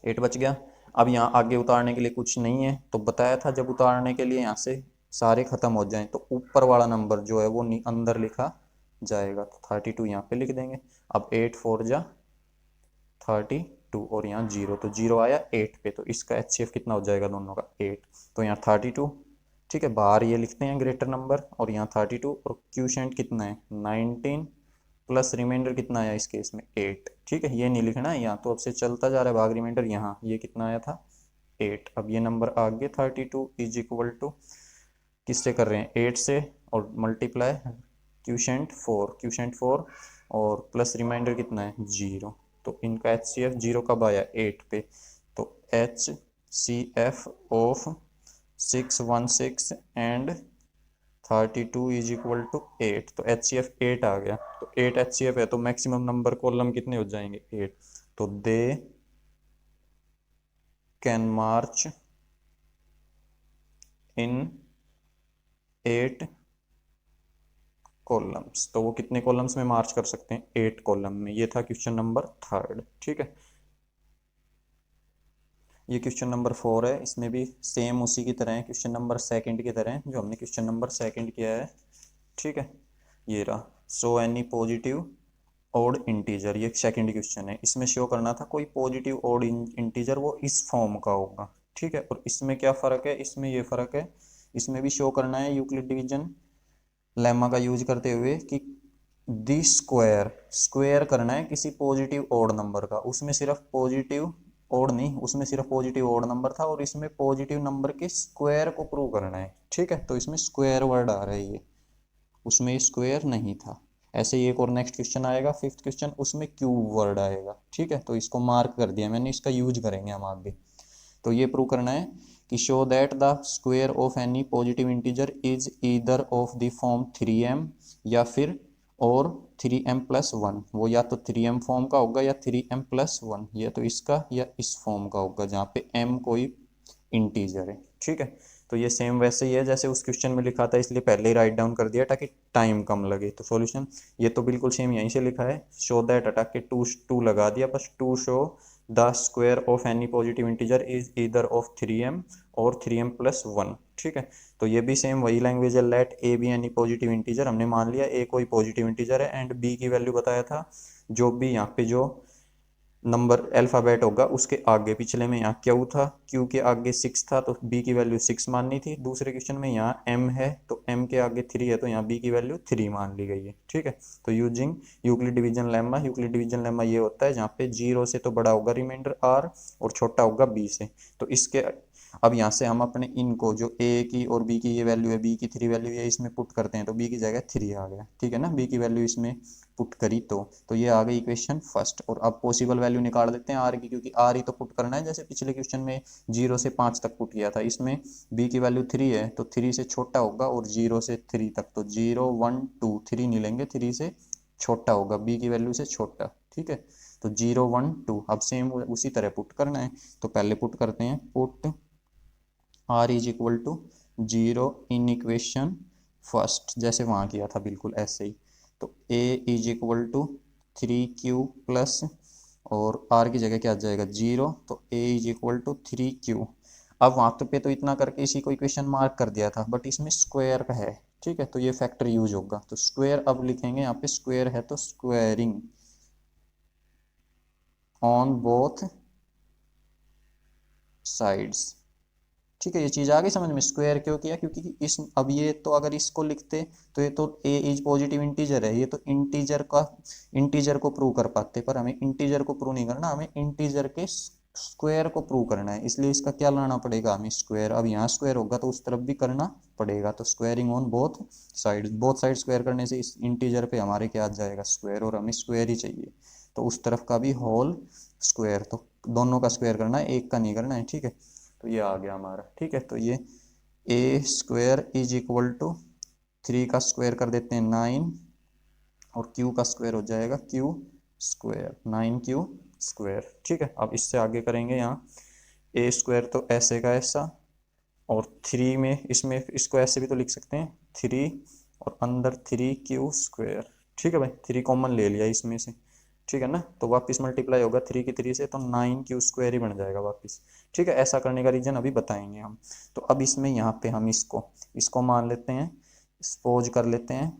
8 बच गया। अब यहाँ आगे उतारने के लिए कुछ नहीं है, तो बताया था जब उतारने के लिए यहाँ से सारे खत्म हो जाएं तो ऊपर वाला नंबर जो है वो अंदर लिखा जाएगा, तो 32 यहाँ पे लिख देंगे। अब 8 4 जा 32 और यहाँ 0, तो 0 आया 8 पे, तो इसका HCF कितना हो जाएगा दोनों का 8, तो यहाँ 32, ठीक है, बाहर ये लिखते हैं ग्रेटर नंबर, और यहाँ 32, और क्यूशेंट कितना है 19 प्लस रिमाइंडर कितना आया इस केस में 8, ठीक है। ये नहीं लिखना है यहाँ, तो अब से चलता जा रहा है भाग रिमाइंडर, यहाँ ये कितना आया था 8। अब ये नंबर आगे 32 इज इक्वल टू किससे कर रहे हैं 8 से, और मल्टीप्लाई क्यूशेंट 4, क्यूशेंट 4 और प्लस रिमाइंडर कितना है 0, तो इनका HCF 0 कब आया 8 पे, तो HCF of 616 and 32 is equal to 8, तो HCF 8 आ गया, तो 8 HCF है, तो मैक्सिमम नंबर कॉलम कितने हो जाएंगे 8, तो दे कैन मार्च इन 8 कॉलम्स, तो वो कितने कॉलम्स में मार्च कर सकते हैं 8 कॉलम में। ये था क्वेश्चन नंबर 3, ठीक है। ये क्वेश्चन नंबर 4 है, इसमें भी सेम उसी की तरह है, क्वेश्चन नंबर 2 की तरह है जो हमने क्वेश्चन नंबर 2 किया है, ठीक है। ये रहा, so any positive odd integer, ये सेकंड क्वेश्चन है, इसमें शो करना था कोई पॉजिटिव ओड इंटीजर वो इस फॉर्म का होगा, ठीक है। और इसमें क्या फ़र्क है, इसमें ये फ़र्क है, इसमें भी शो करना है यूक्लिड डिवीजन लेमा का यूज करते हुए कि दी स्क्वायर, स्क्वायर करना है किसी पॉजिटिव ओड नंबर का, उसमें सिर्फ पॉजिटिव ओड नहीं, उसमें सिर्फ पॉजिटिव ओड नंबर था, और इसमें पॉजिटिव नंबर के स्क्वायर को प्रूव करना है, ठीक है। तो इसमें स्क्वायर वर्ड आ रहा है, ये उसमें स्क्वायर नहीं था। ऐसे ही एक और नेक्स्ट क्वेश्चन आएगा 5th क्वेश्चन, उसमें क्यूब वर्ड आएगा, ठीक है। तो इसको मार्क कर दिया मैंने, इसका यूज करेंगे हम आगे। तो ये प्रूव करना है कि show that the square of any positive integer is either of the form 3m या फिर और 3m+1, वो या तो 3m फॉर्म का होगा या 3m+1, या तो इसका या इस फॉर्म का होगा जहाँ पे m कोई इंटीजर है, ठीक है। तो ये सेम वैसे ही है जैसे उस क्वेश्चन में लिखा था, इसलिए पहले ही राइट डाउन कर दिया ताकि टाइम कम लगे। तो सॉल्यूशन ये तो बिल्कुल सेम यहीं से लिखा है, शो दैट अटैक के टू लगा दिया, बस to show the square of any positive integer is either of 3m और 3m+1। ठीक है, तो ये भी सेम वही लैंग्वेज है। Let a be any positive integer, हमने मान लिया ए कोई पॉजिटिव इंटीजर है एंड बी की वैल्यू बताया था, जो भी यहाँ पे जो नंबर अल्फ़ाबेट होगा उसके आगे, पिछले में यहाँ क्यू था, क्यू के आगे 6 था तो बी की वैल्यू 6 माननी थी। दूसरे क्वेश्चन में यहाँ एम है तो एम के आगे 3 है तो यहाँ बी की वैल्यू 3 मान ली गई है। ठीक है, तो using Euclid division lemma, Euclid division lemma ये होता है जहाँ पे 0 से तो बड़ा होगा रिमाइंडर आर और छोटा होगा बी से। तो इसके अब यहाँ से हम अपने इनको जो ए की और बी की ये वैल्यू है, बी की 3 वैल्यू है, इसमें पुट करते हैं तो बी की जगह 3 आ गया। ठीक है ना, बी की वैल्यू इसमें पुट करी तो ये आ गई इक्वेशन फर्स्ट। और अब पॉसिबल वैल्यू निकाल देते हैं आर की, क्योंकि आर ही तो पुट करना है, जैसे पिछले क्वेश्चन में 0 से 5 तक पुट किया था। इसमें बी की वैल्यू 3 है तो 3 से छोटा होगा और 0 से 3 तक, तो 0 1 2 3 नहीं लेंगे, 3 से छोटा होगा, बी की वैल्यू से छोटा। ठीक है, तो 0 1 2 अब सेम उसी तरह पुट करना है। तो पहले पुट करते हैं, put are is equal to 0 in equation first, जैसे वहाँ किया था बिल्कुल ऐसे ही। तो ए is equal to 3q plus, और आर की जगह क्या आ जाएगा 0, तो ए इज इक्वल टू 3q। अब वहाँ पे तो इतना करके इसी को इक्वेशन मार्क कर दिया था, बट इसमें स्क्वायर का है। ठीक है, तो ये फैक्टर यूज होगा, तो स्क्वायर अब लिखेंगे, यहाँ पे स्क्वायर है तो स्क्वायरिंग ऑन बोथ साइड्स। ठीक है, ये चीज आ गई समझ में। स्क्वायर क्यों किया, क्योंकि इस अब ये तो अगर इसको लिखते तो ये तो ए इज पॉजिटिव इंटीजर है, ये तो इंटीजर को प्रूव कर पाते, पर हमें इंटीजर को प्रूव नहीं करना, हमें इंटीजर के स्क्वायर को प्रूव करना है। इसलिए इसका क्या लाना पड़ेगा हमें, स्क्वायर। अब यहाँ स्क्वायर होगा तो उस तरफ भी करना पड़ेगा, तो squaring on both side, both side square करने से इस इंटीजर पे हमारे क्या आ जाएगा स्क्वायर, और हमें स्क्वायर ही चाहिए, तो उस तरफ का भी होल स्क्वायर। तो दोनों का स्क्वायर करना है, एक का नहीं करना है। ठीक है, तो ये आ गया हमारा। ठीक है, तो ये A square is equal to 3 का स्क्वायर कर देते हैं 9, और क्यू का स्क्वायर हो जाएगा क्यू स्क्वायर, 9q स्क्वायर। ठीक है, अब इससे आगे करेंगे, यहाँ ए स्क्वायर तो ऐसे का ऐसा, और 3 में इसमें इसको ऐसे भी तो लिख सकते हैं 3 और अंदर 3q स्क्वायर। ठीक है भाई, 3 कॉमन ले लिया इसमें से। ठीक है ना, तो वापस मल्टीप्लाई होगा 3 की 3 से, तो 9q स्क्वायर ही बन जाएगा वापस। ठीक है, ऐसा करने का रीजन अभी बताएंगे हम। तो अब इसमें यहाँ पे हम इसको मान लेते हैं, सपोज कर लेते हैं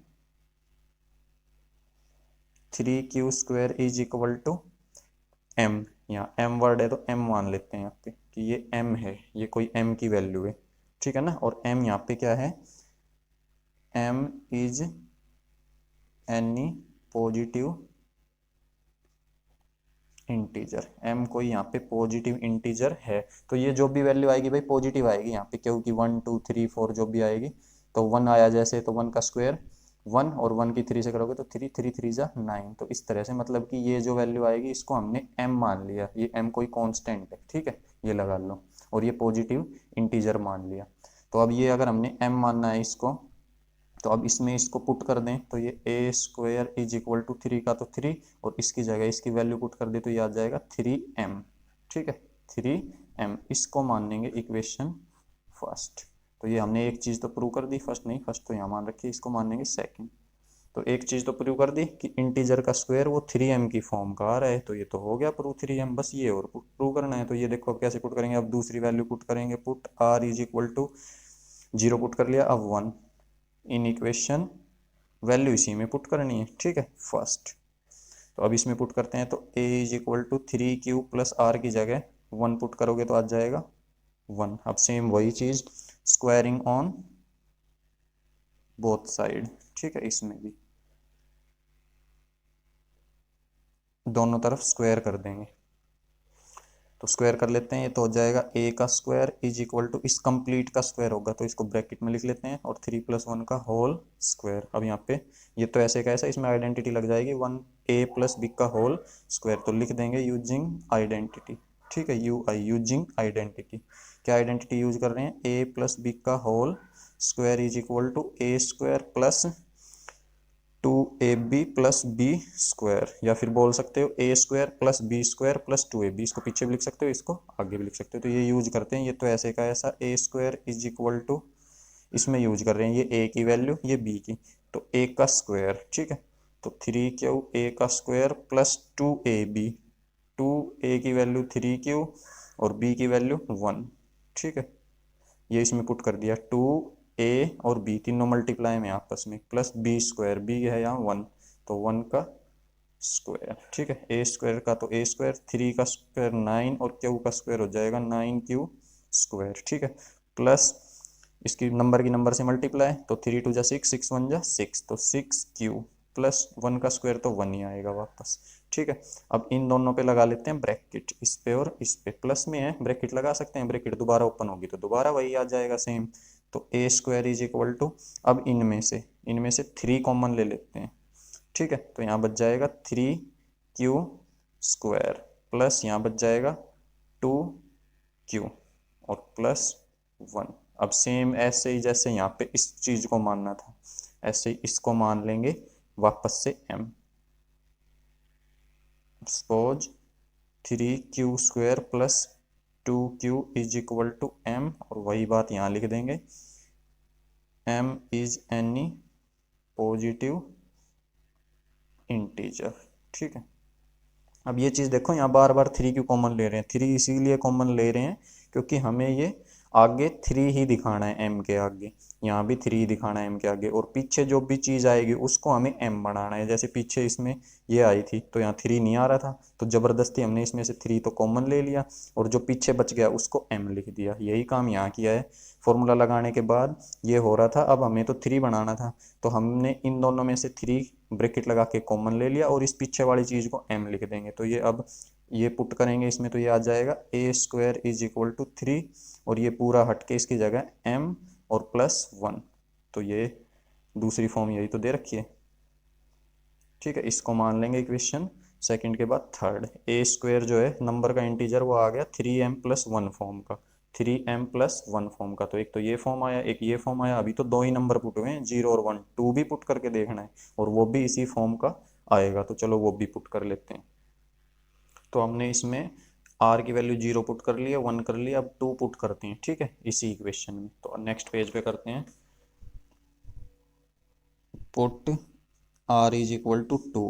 3q square is equal to m, यहाँ m वर्ड है तो m मान लेते हैं यहाँ पे कि ये m है, ये कोई m की वैल्यू है। ठीक है ना, और m यहाँ पे क्या है, m is any positive integer, m कोई यहाँ पे पॉजिटिव इंटीजर है, तो ये जो भी वैल्यू आएगी भाई पॉजिटिव आएगी यहाँ पे, क्योंकि 1 2 3 4 जो भी आएगी, तो 1 आया जैसे तो 1 का स्क्वायर 1, और 1 की 3 से करोगे तो 3 3 3 जा 9, तो इस तरह से मतलब कि ये जो वैल्यू आएगी इसको हमने m मान लिया, ये m कोई कांस्टेंट है। ठीक है, ये लगा लो, और ये पॉजिटिव इंटीजर मान लिया। तो अब ये अगर हमने m मानना है इसको, तो अब इसमें इसको पुट कर दें तो ये A square is equal to 3 का तो 3, और इसकी जगह इसकी वैल्यू पुट कर दे तो ये आ जाएगा 3m। ठीक है, 3m, इसको मानेंगे इक्वेशन फर्स्ट। तो ये हमने एक चीज़ तो प्रूव कर दी, फर्स्ट नहीं, फर्स्ट तो यहाँ मान रखी है, इसको मानेंगे सेकंड। तो एक चीज़ तो प्रूव कर दी कि इंटीजर का स्क्वायर वो 3m की फॉर्म का आ रहा है, तो ये तो हो गया प्रूव 3m, बस ये और प्रूव करना है। तो ये देखो अब कैसे पुट करेंगे, अब दूसरी वैल्यू पुट करेंगे, put r is equal to 0 put कर लिया, अब 1 इन इक्वेशन वैल्यू इसी में पुट करनी है। ठीक है, फर्स्ट। तो अब इसमें पुट करते हैं, तो a is equal to 3q plus r की जगह 1 पुट करोगे तो आ जाएगा 1। अब सेम वही चीज़, स्क्वायरिंग ऑन बोथ साइड। ठीक है, इसमें भी दोनों तरफ स्क्वायर कर देंगे, तो स्क्वायर कर लेते हैं, ये तो हो जाएगा a का स्क्वायर इज इक्वल टू, इस कंप्लीट का स्क्वायर होगा तो इसको ब्रैकेट में लिख लेते हैं, और 3 + 1 का होल स्क्वायर। अब यहाँ पे ये तो ऐसे का ऐसा, इसमें आइडेंटिटी लग जाएगी 1a + b का होल स्क्वायर, तो लिख देंगे यूजिंग आइडेंटिटी। ठीक है, यूजिंग आइडेंटिटी, क्या आइडेंटिटी यूज कर रहे हैं, a + b का whole square is equal to a square plus 2ab plus B square, या फिर बोल सकते हो a square plus B square plus 2ab, इसको पीछे भी लिख सकते हो, इसको आगे भी लिख सकते हो, तो ये यूज करते हैं। ये तो ऐसे का ऐसा a square is equal to, इसमें यूज कर रहे हैं ये a की वैल्यू, ये b की, तो a का स्क्वायर। ठीक है, तो 3q a का स्क्वायर प्लस 2ab 2a की वैल्यू 3q और b की वैल्यू 1, ठीक है। ये इसमें पुट कर दिया, 2a और b तीनों मल्टीप्लाई में आपस में, प्लस b स्क्वायर, b है यहाँ 1, तो 1 का स्क्वायर, ठीक है। ए स्क्वायर का तो ए स्क्वायर, 3 का स्क्वायर 9 और क्यू का स्क्वायर हो जाएगा 9q स्क्वायर, ठीक है। प्लस इसकी नंबर की नंबर से मल्टीप्लाई, तो 3 2 जा 6, 6 1 जा 6, तो 6q प्लस 1 का स्क्वायर तो 1 ही आएगा वापस, ठीक है। अब इन दोनों पे लगा लेते हैं ब्रैकेट, इस पे और इस पे, प्लस में है ब्रैकेट लगा सकते हैं, ब्रैकेट दोबारा ओपन होगी तो दोबारा वही आ जाएगा सेम। तो A square is equal to, अब इनमें से 3 कॉमन ले लेते हैं, ठीक है। तो यहाँ बच जाएगा 3q स्क्वायर प्लस यहाँ बच जाएगा 2q और प्लस 1। अब सेम ऐसे ही जैसे यहाँ पे इस चीज को मानना था, ऐसे ही इसको मान लेंगे वापस से m। Suppose 3q square plus 2q is equal to m, और वही बात यहाँ लिख देंगे, m is any positive integer, ठीक है। अब ये चीज देखो, यहाँ बार बार 3 क्यों कॉमन ले रहे हैं, 3 इसीलिए कॉमन ले रहे हैं क्योंकि हमें ये आगे 3 ही दिखाना है m के आगे, यहाँ भी 3 ही दिखाना है m के आगे, और पीछे जो भी चीज आएगी उसको हमें m बनाना है। जैसे पीछे इसमें ये आई थी तो यहाँ 3 नहीं आ रहा था, तो जबरदस्ती हमने इसमें से 3 तो कॉमन ले लिया और जो पीछे बच गया उसको m लिख दिया। यही काम यहाँ किया है, फॉर्मूला लगाने के बाद ये हो रहा था। अब हमें तो 3 बनाना था, तो हमने इन दोनों में से 3 ब्रैकेट लगा के कॉमन ले लिया और इस पीछे वाली चीज को m लिख देंगे। तो ये अब ये पुट करेंगे इसमें, तो ये आ जाएगा ए स्क्वायर इज इक्वल टू 3, और ये पूरा हटके इसकी जगह m और प्लस 1, तो ये दूसरी फॉर्म यही तो दे रखी है, ठीक है। इसको मान लेंगे इक्वेशन सेकंड के बाद थर्ड। ए स्क्वायर जो है नंबर का इंटीजर वो आ गया 3m प्लस 1 फॉर्म का, 3m प्लस 1 फॉर्म का। तो एक तो ये फॉर्म आया, एक ये फॉर्म आया। अभी तो 2 ही नंबर पुट हुए हैं, 0 और 1, 2 भी पुट करके देखना है और वो भी इसी फॉर्म का आएगा, तो चलो वो भी पुट कर लेते हैं। तो हमने इसमें r की वैल्यू 0 पुट कर लिया, 1 कर लिया, अब 2 पुट करते हैं, ठीक है, इसी इक्वेशन में। तो नेक्स्ट पेज पे करते हैं, put r is equal to 2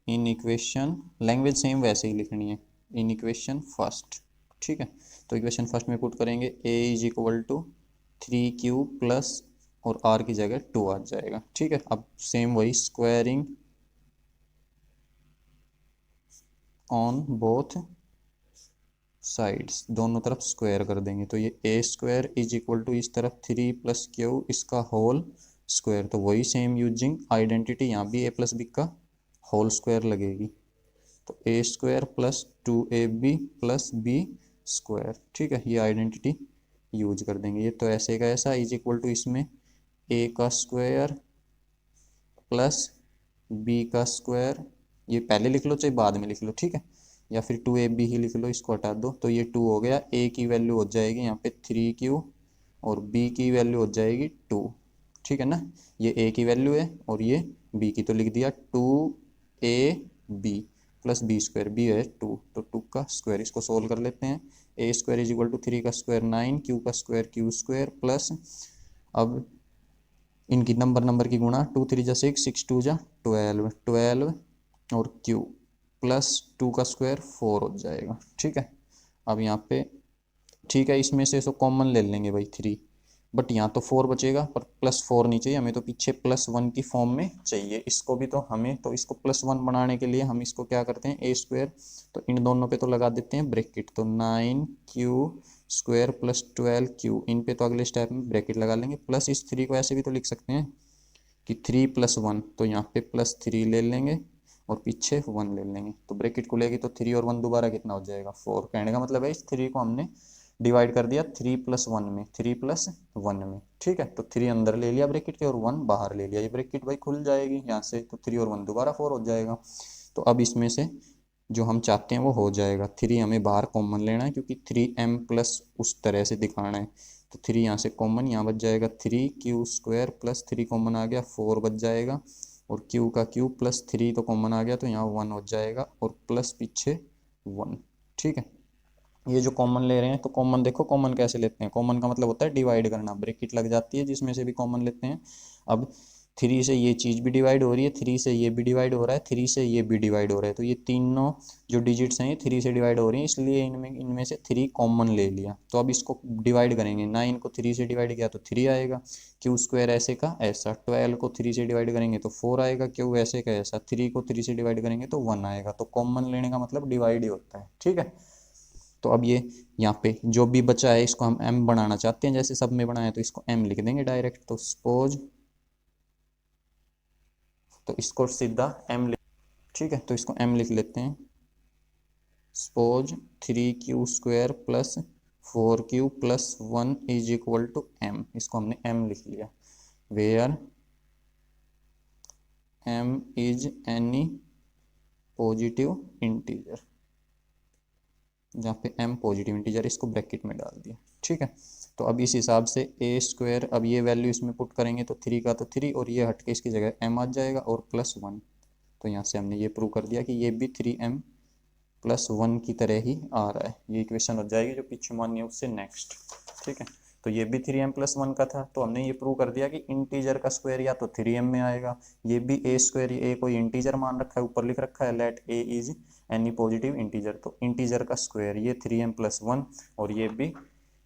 in equation, language same वैसे ही लिखनी है, इन इक्वेशन फर्स्ट, ठीक है। तो इक्वेशन फर्स्ट में पुट करेंगे a is equal to 3q plus, और r की जगह 2 आ जाएगा, ठीक है। अब सेम वही स्क्वायरिंग ऑन बोथ साइड्स, दोनों तरफ स्क्वायर कर देंगे। तो ये A square is equal to इस तरफ 3 प्लस क्यू इसका होल स्क्वायर, तो वही सेम यूजिंग आइडेंटिटी, यहाँ भी a प्लस बी का होल स्क्वायर लगेगी। तो A square plus 2ab plus B square, ठीक है, ये आइडेंटिटी यूज कर देंगे। ये तो ऐसे का ऐसा इज इक्वल टू इसमें a का स्क्वायर प्लस b का स्क्वायर, ये पहले लिख लो चाहे बाद में लिख लो, ठीक है, या फिर 2ab ही लिख लो, इसको हटा दो। तो ये 2 हो गया, a की वैल्यू हो जाएगी यहाँ पे 3q और b की वैल्यू हो जाएगी 2, ठीक है ना। ये a की वैल्यू है और ये b की, तो लिख दिया 2ab plus B square, B है 2, तो 2 का स्क्वायर, इसको सोल्व कर लेते हैं। ए स्क्वायर इज इक्वल टू 3 का स्क्वायर 9, q का स्क्वायर q स्क्वायर प्लस, अब इनकी नंबर की गुणा, 2 3 जा 6, 6 2 जा 12, 12 और q प्लस 2 का स्क्वायर 4 हो जाएगा, ठीक है। अब यहाँ पे ठीक है, इसमें से कॉमन ले लेंगे भाई 3, बट यहाँ तो 4 बचेगा पर प्लस 4 नहीं चाहिए हमें, तो पीछे प्लस 1 की फॉर्म में चाहिए इसको भी। तो हमें तो इसको प्लस 1 बनाने के लिए हम इसको क्या करते हैं, ए स्क्वायर, तो इन दोनों पे तो लगा देते हैं ब्रैकेट, तो 9q स्क्वायर प्लस 12q, इन पे तो अगले स्टेप में ब्रैकेट लगा लेंगे। प्लस इस 3 को ऐसे भी तो लिख सकते हैं कि 3 प्लस 1, तो यहाँ पे प्लस 3 ले लेंगे और पीछे 1 ले लेंगे, तो ब्रैकेट खुलेगी तो 3 और 1 दोबारा कितना हो जाएगा 4। कहने का मतलब है इस 3 को हमने डिवाइड कर दिया 3 प्लस 1 में, 3 प्लस 1 में, ठीक है। तो 3 अंदर ले लिया ब्रैकेट के और 1 बाहर ले लिया, ये ब्रैकेट भाई खुल जाएगी यहाँ से, तो 3 और 1 दोबारा 4 हो जाएगा। तो अब इसमें से जो हम चाहते हैं वो हो जाएगा। 3 हमें बाहर कॉमन लेना है क्योंकि 3m प्लस उस तरह से दिखाना है, तो 3 यहाँ से कॉमन, यहाँ बच जाएगा 3q स्क्वायर प्लस 3 कॉमन आ गया 4 बच जाएगा, और q का q प्लस 3 तो कॉमन आ गया तो यहाँ 1 हो जाएगा और प्लस पीछे 1, ठीक है। ये जो कॉमन ले रहे हैं, तो कॉमन देखो कॉमन कैसे लेते हैं, कॉमन का मतलब होता है डिवाइड करना, ब्रैकेट लग जाती है जिसमें से भी कॉमन लेते हैं। अब 3 से ये चीज़ भी डिवाइड हो रही है, 3 से ये भी डिवाइड हो रहा है, 3 से ये भी डिवाइड हो रहा है, तो ये तीनों जो डिजिट्स हैं ये 3 से डिवाइड हो रही हैं, इसलिए इनमें से 3 कॉमन ले लिया। तो अब इसको डिवाइड करेंगे, 9 को 3 से डिवाइड किया तो 3 आएगा, क्यू स्क्वायर ऐसे का ऐसा, 12 को 3 से डिवाइड करेंगे तो 4 आएगा, क्यू ऐसे का ऐसा, 3 को 3 से डिवाइड करेंगे तो 1 आएगा। तो कॉमन लेने का मतलब डिवाइड ही होता है, ठीक है। तो अब ये यहाँ पे जो भी बचा है इसको हम m बनाना चाहते हैं, जैसे सब में बनाया तो इसको m लिख देंगे डायरेक्ट। तो सपोज, तो इसको सीधा m लिख, ठीक है, तो इसको m लिख लेते हैं। Suppose 3q² plus 4q plus 1 is equal to m, इसको हमने m लिख लिया। Where m is any positive integer, जहाँ पे m पॉजिटिव इंटीजर, इसको ब्रैकेट में डाल दिया, ठीक है। तो अब इस हिसाब से a², अब ये वैल्यू इसमें पुट करेंगे तो 3 का तो 3, और ये हट के इसकी जगह m आ जाएगा और प्लस 1। तो यहाँ से हमने ये प्रूव कर दिया कि ये भी 3m प्लस 1 की तरह ही आ रहा है। ये इक्वेशन हो जाएगी जो पीछे मानी है उससे नेक्स्ट, ठीक है। तो ये भी 3m प्लस 1 का था, तो हमने ये प्रूव कर दिया कि इंटीजर का स्क्वायर या तो 3m में आएगा, ये भी a², a कोई इंटीजर मान रखा है, ऊपर लिख रखा है let a is any positive integer, तो इंटीजर का स्क्वायर ये 3m प्लस 1, और ये भी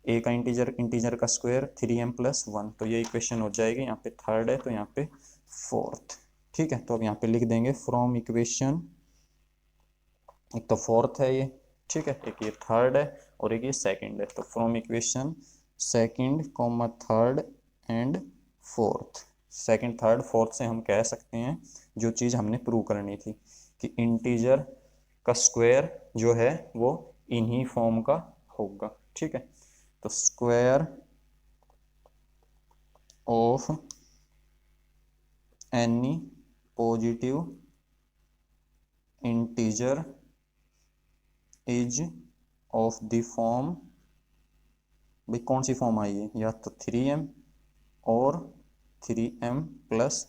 a का इंटीजर का स्क्वायर 3m प्लस 1। तो ये इक्वेशन हो जाएगी, यहाँ पे थर्ड है तो यहाँ पे फोर्थ, ठीक है। तो अब यहाँ पे लिख देंगे फ्रॉम इक्वेशन, एक तो फोर्थ है ये, ठीक है, एक ये थर्ड है और एक ये सेकंड है। तो from equation second comma third and fourth, second third fourth से हम कह सकते हैं जो चीज़ हमने प्रूव करनी थी कि इंटीजर का स्क्वायर जो है वो इन्हीं फॉर्म का होगा, ठीक है। तो square of any positive integer is of the form, भाई कौन सी फॉर्म आई है, या तो 3m और 3m प्लस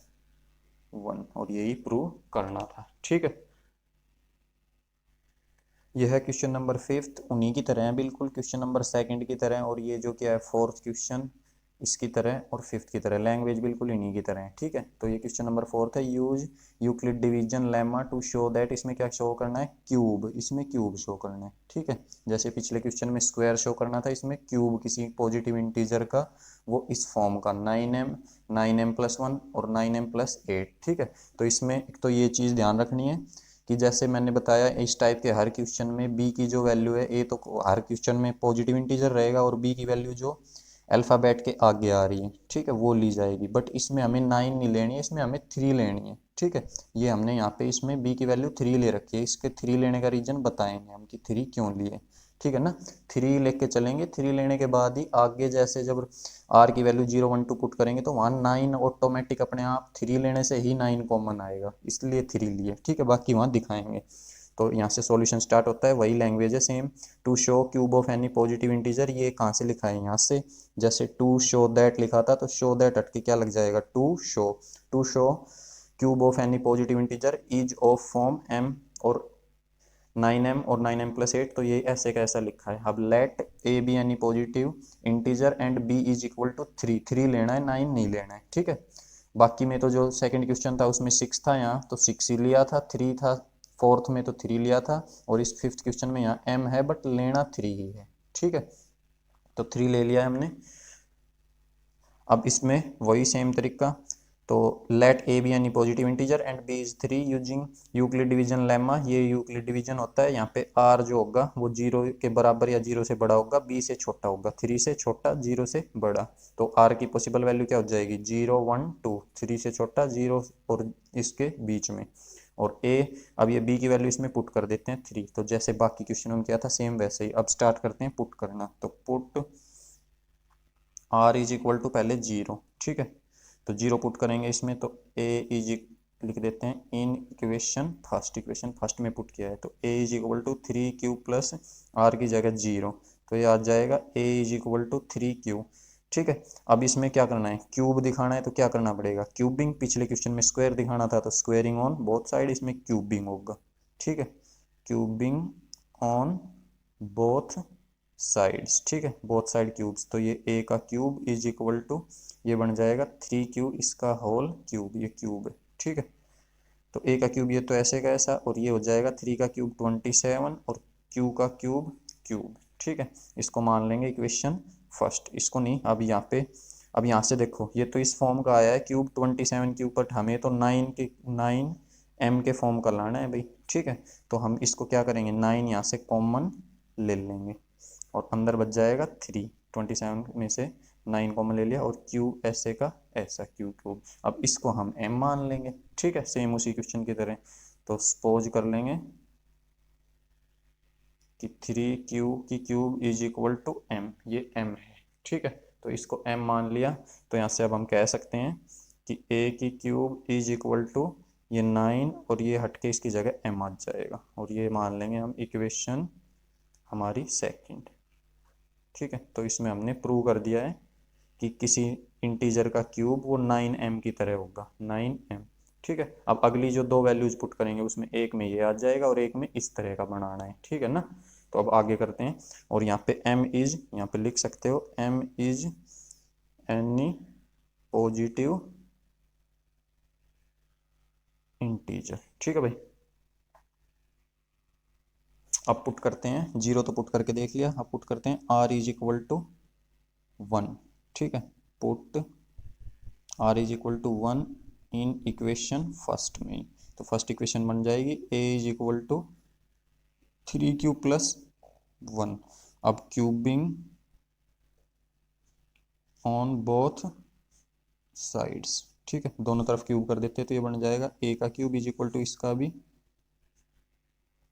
1, और यही प्रूव करना था, ठीक है। यह है क्वेश्चन नंबर 5, उन्हीं की तरह है बिल्कुल, क्वेश्चन नंबर 2 की तरह, और ये जो क्या है 4th क्वेश्चन इसकी तरह, और 5th की तरह, लैंग्वेज बिल्कुल इन्हीं की तरह है, ठीक है। तो ये क्वेश्चन नंबर 4 है, use Euclid division lemma to show that, इसमें क्या शो करना है, क्यूब, इसमें क्यूब शो करना है, ठीक है। जैसे पिछले क्वेश्चन में स्क्वायर शो करना था, इसमें क्यूब किसी पॉजिटिव इंटीजर का, वो इस फॉर्म का 9m प्लस 1 और 9m प्लस 8, ठीक है। तो इसमें एक तो ये चीज़ ध्यान रखनी है कि जैसे मैंने बताया इस टाइप के हर क्वेश्चन में b की जो वैल्यू है, a तो हर क्वेश्चन में पॉजिटिव इंटीजर रहेगा, और b की वैल्यू जो अल्फ़ाबेट के आगे आ रही है, ठीक है, वो ली जाएगी। बट इसमें हमें 9 नहीं लेनी है, इसमें हमें 3 लेनी है, ठीक है। ये हमने यहाँ पे इसमें b की वैल्यू 3 ले रखी है, इसके 3 लेने का रीज़न बताएंगे हम कि 3 क्यों लिए, ठीक है ना। 3 लेके चलेंगे, 3 लेने के बाद ही आगे जैसे जब r की वैल्यू 0 1 2 पुट करेंगे तो वहाँ 9 ऑटोमेटिक अपने आप 3 लेने से ही 9 कॉमन आएगा, इसलिए 3 लिए, ठीक है। बाकी वहाँ दिखाएंगे। तो यहाँ से सॉल्यूशन स्टार्ट होता है, वही लैंग्वेज है same. To show cube of any positive integer, ये कहाँ से लिखा है, यहाँ से। जैसे टू शो दैट लिखा था तो शो दैट हट के क्या लग जाएगा, to show cube of any positive integer is of form m और 9m और 9m प्लस 8, तो ये ऐसे का ऐसा लिखा है। अब let a be any positive integer and b is equal to 3 लेना है, 9 नहीं लेना है, ठीक है। बाकी में तो जो सेकंड क्वेश्चन था उसमें 6 था, यहाँ तो 6 ही लिया था, 3 था, फोर्थ में तो 3 लिया था, और इस 5th क्वेश्चन में यहाँ m है बट लेना 3 ही है, ठीक है। तो 3 ले लिया है हमने। अब इसमें वही सेम तरीका, तो let a be any positive integer and b is 3 using Euclid division lemma, ये यूक्लिड डिवीजन होता है, यहाँ पे r जो होगा वो 0 के बराबर या 0 से बड़ा होगा, b से छोटा होगा, 3 से छोटा 0 से बड़ा। तो r की पॉसिबल वैल्यू क्या हो जाएगी, 0 1 2, 3 से छोटा 0 और इसके बीच में, और a, अब ये b की वैल्यू इसमें पुट कर देते हैं 3। तो जैसे बाकी क्वेश्चनों में किया था सेम वैसे ही अब स्टार्ट करते हैं पुट करना। तो put r is equal to पहले 0, ठीक है, तो 0 पुट करेंगे इसमें, तो a इज लिख देते हैं इन इक्वेशन फर्स्ट में पुट किया है, तो a is equal to 3q plus r की जगह 0, तो ये आ जाएगा a is equal to 3q, ठीक है। अब इसमें क्या करना है, क्यूब दिखाना है, तो क्या करना पड़ेगा, क्यूबिंग, पिछले क्वेश्चन में स्क्वायर दिखाना था तो स्क्वेयरिंग ऑन बोथ साइड, इसमें क्यूबिंग होगा, ठीक है, क्यूबिंग ऑन बोथ साइड्स, ठीक है, बोथ साइड क्यूब्स। तो ये ए का क्यूब इज इक्वल टू, ये बन जाएगा 3 क्यू इसका होल क्यूब, ये क्यूब है, ठीक है। तो ए का क्यूब ये तो ऐसे का ऐसा, और ये हो जाएगा 3 का क्यूब 27 और क्यू का क्यूब क्यूब, ठीक है। इसको मान लेंगे इक्वेशन फर्स्ट, इसको नहीं। अब यहाँ पे, अब यहाँ से देखो, ये तो इस फॉर्म का आया है क्यूब 27 क्यूब, बट हमें तो 9 एम के फॉर्म का लाना है भाई, ठीक है। तो हम इसको क्या करेंगे, 9 यहाँ से कॉमन ले लेंगे और अंदर बच जाएगा 3, 27 में से 9 कॉमन ले लिया, और क्यू ऐसे का ऐसा क्यू क्यूब। अब इसको हम m मान लेंगे, ठीक है, सेम उसी क्वेश्चन की तरह। तो सपोज कर लेंगे कि 3 क्यू की cube is equal to m, ये m है, ठीक है। तो इसको m मान लिया। तो यहाँ से अब हम कह सकते हैं कि a की क्यूब इज इक्वल टू ये 9, और ये हटके इसकी जगह m आ जाएगा, और ये मान लेंगे हम इक्वेशन हमारी सेकंड, ठीक है। तो इसमें हमने प्रूव कर दिया है कि किसी इंटीजर का क्यूब वो 9m की तरह होगा, 9m, ठीक है। अब अगली जो दो वैल्यूज पुट करेंगे उसमें एक में ये आ जाएगा और एक में इस तरह का बनाना है, ठीक है ना। तो अब आगे करते हैं, और यहाँ पे m इज, यहाँ पे लिख सकते हो m is any positive integer, ठीक है भाई। अब पुट करते हैं, जीरो तो पुट करके देख लिया, अब पुट करते हैं r इज इक्वल टू 1, ठीक है। Put r is equal to 1 in equation first में। तो फर्स्ट इक्वेशन बन जाएगी a is equal to 3q plus 1। अब क्यूबिंग ऑन बोथ साइड्स, ठीक है, दोनों तरफ क्यूब कर देते हैं। तो ये बन जाएगा a का क्यूब इज इक्वल टू इसका भी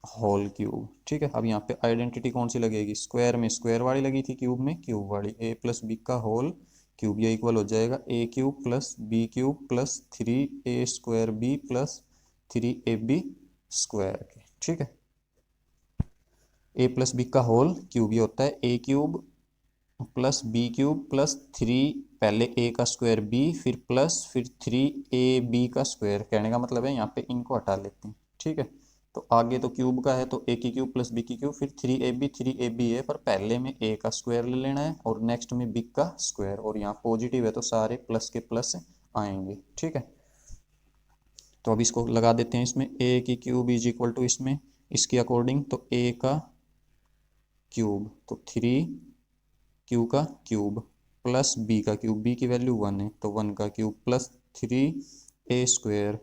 होल क्यूब, ठीक है। अब यहाँ पे आइडेंटिटी कौन सी लगेगी, स्क्वायर में स्क्वायर वाली लगी थी, क्यूब में क्यूब वाली, a प्लस बी का होल क्यूब, ये इक्वल हो जाएगा a cube plus b cube plus 3a square b plus 3ab square के, ठीक है। a प्लस बी का होल क्यूब ये होता है a cube plus b cube plus 3, पहले a का स्क्वायर b, फिर प्लस, फिर 3ab का स्क्वायर। कहने का मतलब है यहाँ पे इनको हटा लेते हैं, ठीक है। तो आगे तो क्यूब का है, तो a की क्यूब प्लस b की क्यूब, फिर 3ab है, पर पहले में a का स्क्वायर ले लेना है और नेक्स्ट में b का स्क्वायर, और यहाँ पॉजिटिव है तो सारे प्लस के प्लस आएंगे, ठीक है। तो अब इसको लगा देते हैं इसमें, a की क्यूब इज इक्वल टू इसमें इसके अकॉर्डिंग, तो a का क्यूब तो 3q का क्यूब प्लस b का क्यूब, b की वैल्यू 1 है तो 1 का क्यूब प्लस 3a स्क्वायर,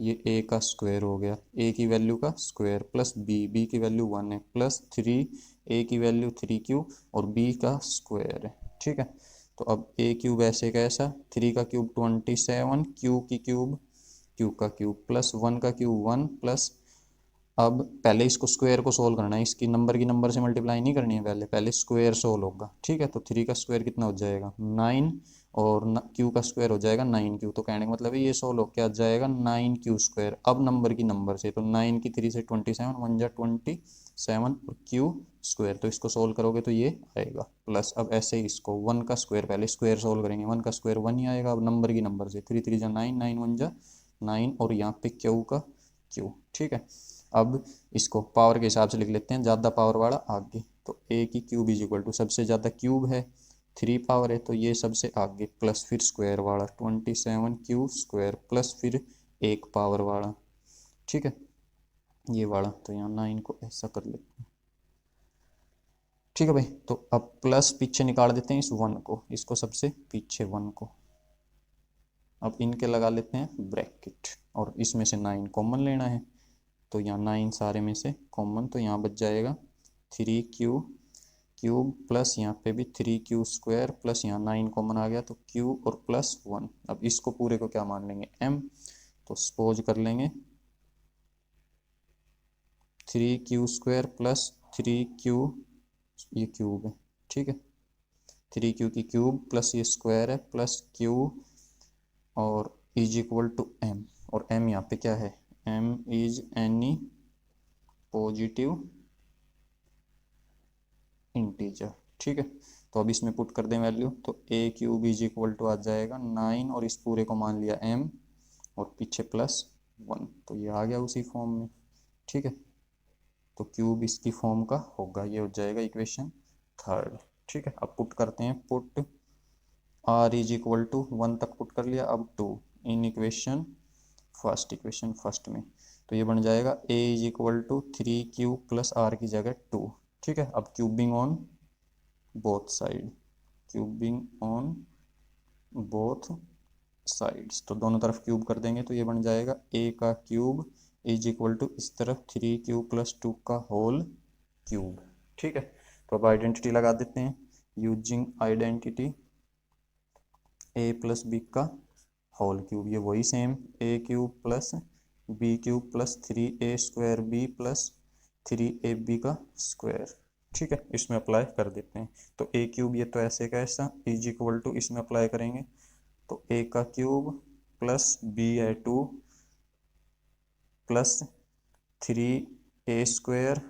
ये a का स्क्वायर हो गया, a की वैल्यू का स्क्वायर प्लस b की वैल्यू 1 है प्लस 3a की वैल्यू 3q और b का स्क्वायर है, ठीक है। तो अब a क्यूब ऐसे का ऐसा, 3 का क्यूब 27, q की क्यूब, q का क्यूब प्लस 1 का क्यूब 1 प्लस, अब पहले इसको स्क्वायर को सोल्व करना है, इसकी नंबर की नंबर से मल्टीप्लाई नहीं करनी है, पहले पहले स्क्वायर सोल्व होगा, ठीक है। तो 3 का स्क्वायर कितना हो जाएगा 9, और क्यू का स्क्वायर हो जाएगा 9q। तो कहने का मतलब है ये सोल्व हो क्या जाएगा 9q स्क्वायर। अब नंबर की नंबर से, तो 9 की 3 से 27, 1 जा 27 और q स्क्वायर, तो इसको सोल्व करोगे तो ये आएगा प्लस। अब ऐसे ही इसको 1 का स्क्वायर, पहले स्क्वायर सोल्व करेंगे, 1 का स्क्वायर 1 ही आएगा। अब नंबर की नंबर से 3 3 जा 9, 9 1 जा 9, और यहाँ पे q का q, ठीक है। अब इसको पावर के हिसाब से लिख लेते हैं, ज़्यादा पावर वाला आगे, तो a की क्यूब इज इक्वल टू, सबसे ज़्यादा क्यूब है 3 पावर है तो ये सबसे आगे, प्लस फिर स्क्वायर वाला 27q स्क्वायर प्लस फिर 1 पावर वाला, ठीक है, ये वाला। तो यहाँ 9 को ऐसा कर लेते हैं, ठीक है भाई। तो अब प्लस पीछे निकाल देते हैं इस 1 को, इसको सबसे पीछे 1 को, अब इनके लगा लेते हैं ब्रैकेट, और इसमें से 9 कॉमन लेना है। तो यहाँ 9 सारे में से कॉमन, तो यहाँ बच जाएगा 3q क्यूब प्लस यहाँ पे भी 3q स्क्वायर प्लस यहाँ 9 कॉमन आ गया तो q और प्लस 1। अब इसको पूरे को क्या मान लेंगे m, तो सपोज कर लेंगे 3q स्क्वायर प्लस 3q, ये क्यूब है, ठीक है, 3q की क्यूब प्लस ये स्क्वायर है प्लस q, और इज इक्वल टू m, और m यहाँ पे क्या है, m is any positive integer, ठीक है। तो अब इसमें पुट कर दें वैल्यू, तो a cube is equal to आ जाएगा 9, और इस पूरे को मान लिया m, और पीछे प्लस 1, तो ये आ गया उसी फॉर्म में, ठीक है। तो क्यूब इसकी फॉर्म का होगा, ये हो जाएगा इक्वेशन थर्ड। ठीक है, अब पुट करते हैं, put r is equal to 1 तक पुट कर लिया, अब 2 इन इक्वेशन फर्स्ट में, तो ये बन जाएगा a is equal to 3 plus r की जगह 2। ठीक है, अब cubing on both side, cubing on both sides, तो दोनों तरफ क्यूब कर देंगे तो ये बन जाएगा a का क्यूब इज इक्वल टू इस तरफ 3 प्लस 2 का होल क्यूब। ठीक है, तो अब आइडेंटिटी लगा देते हैं, using identity a plus B का होल क्यूब, ये वही same a cube plus b cube plus 3a² b plus 3ab का स्क्वायर। ठीक है, इसमें अप्लाई कर देते हैं, तो a क्यूब ये तो ऐसे का ऐसा इज इक्वल टू, इसमें अप्लाई करेंगे तो a का क्यूब प्लस b है 2 plus 3a²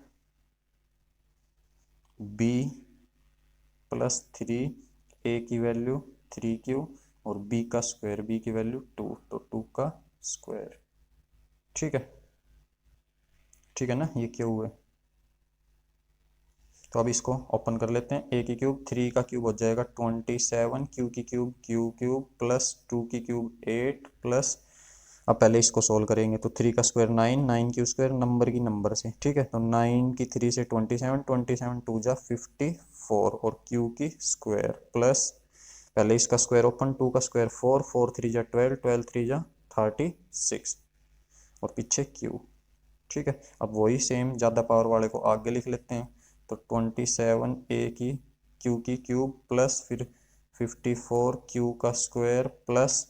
b plus 3a की वैल्यू 3q और b का स्क्वायर, b की वैल्यू 2, तो 2 का स्क्वायर। ठीक है, ठीक है ना, ये क्यों है। तो अब इसको ओपन कर लेते हैं, a की क्यूब 3 का क्यूब हो जाएगा 27, q की क्यूब q³ प्लस 2 की क्यूब 8 प्लस, अब पहले इसको सोल्व करेंगे तो 3 का स्क्वायर 9, 9 की स्क्वायर नंबर की नंबर से। ठीक है, तो 9 की 3 से 27, 27 2 जा 54 और q की स्क्वायर प्लस, पहले इसका स्क्वायर ओपन, 2 का स्क्वायर 4, 4 3 जा 12, 12 3 जा 36 और पीछे q। ठीक है, अब वही सेम ज़्यादा पावर वाले को आगे लिख लेते हैं, तो 27 a की q की क्यूब प्लस फिर 54 q का स्क्वायर प्लस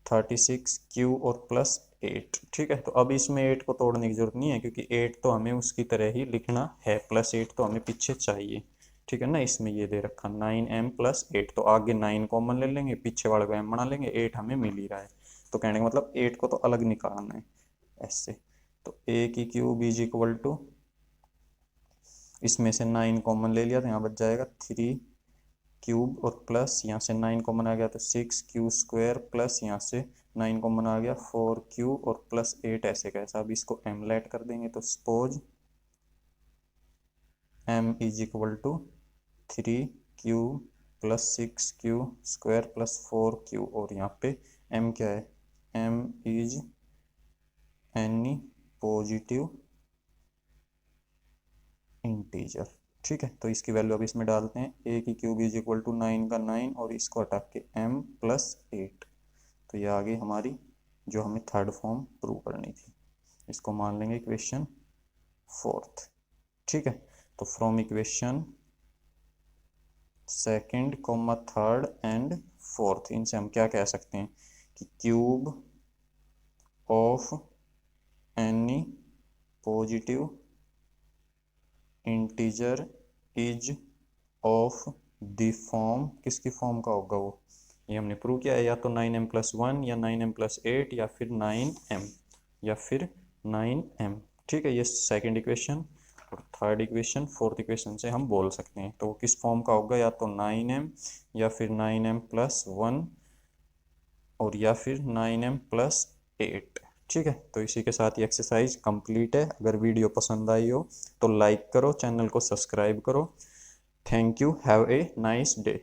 36 q और प्लस 8। ठीक है, तो अब इसमें 8 को तोड़ने की जरूरत नहीं है क्योंकि 8 तो हमें उसकी तरह ही लिखना है, प्लस 8 तो हमें पीछे चाहिए। ठीक है ना, इसमें ये दे रखा 9m प्लस 8, तो आगे 9 कॉमन ले लेंगे, पीछे वाले को m बना लेंगे, 8 हमें मिल ही रहा है, तो कहने का मतलब 8 को तो अलग निकालना है ऐसे। तो a की क्यूब इज इक्वल टू, इसमें से 9 कॉमन ले लिया तो यहाँ बच जाएगा 3 क्यूब और प्लस यहाँ से 9 कॉमन आ गया तो 6q स्क्वायर प्लस यहाँ से 9 कॉमन आ गया 4q और प्लस 8 ऐसे कैसा। अब इसको m लेट कर देंगे तो suppose m is equal to 3q plus 6q square plus 4q और यहाँ पे m क्या है, m is any positive integer. ठीक है, तो इसकी वैल्यू अब इसमें डालते हैं, a की क्यूब इज इक्वल टू 9 का 9 और इसको हटा के m प्लस 8, तो ये आ गई हमारी जो हमें थर्ड फॉर्म प्रूव करनी थी, इसको मान लेंगे इक्वेशन फोर्थ। ठीक है, तो from equation second comma third and fourth, इनसे हम क्या कह सकते हैं कि cube of any positive integer is of the form, किसकी फॉर्म का होगा वो, ये हमने प्रूव किया है, या तो 9m प्लस 1 या 9m प्लस 8 या फिर 9m या फिर 9m। ठीक है, ये सेकंड इक्वेशन और थर्ड इक्वेशन फोर्थ इक्वेशन से हम बोल सकते हैं, तो किस फॉर्म का होगा, या तो 9m या फिर 9m प्लस 1 और या फिर 9m प्लस 8। ठीक है, तो इसी के साथ ये एक्सरसाइज कंप्लीट है। अगर वीडियो पसंद आई हो तो लाइक करो, चैनल को सब्सक्राइब करो। Thank you, have a nice day.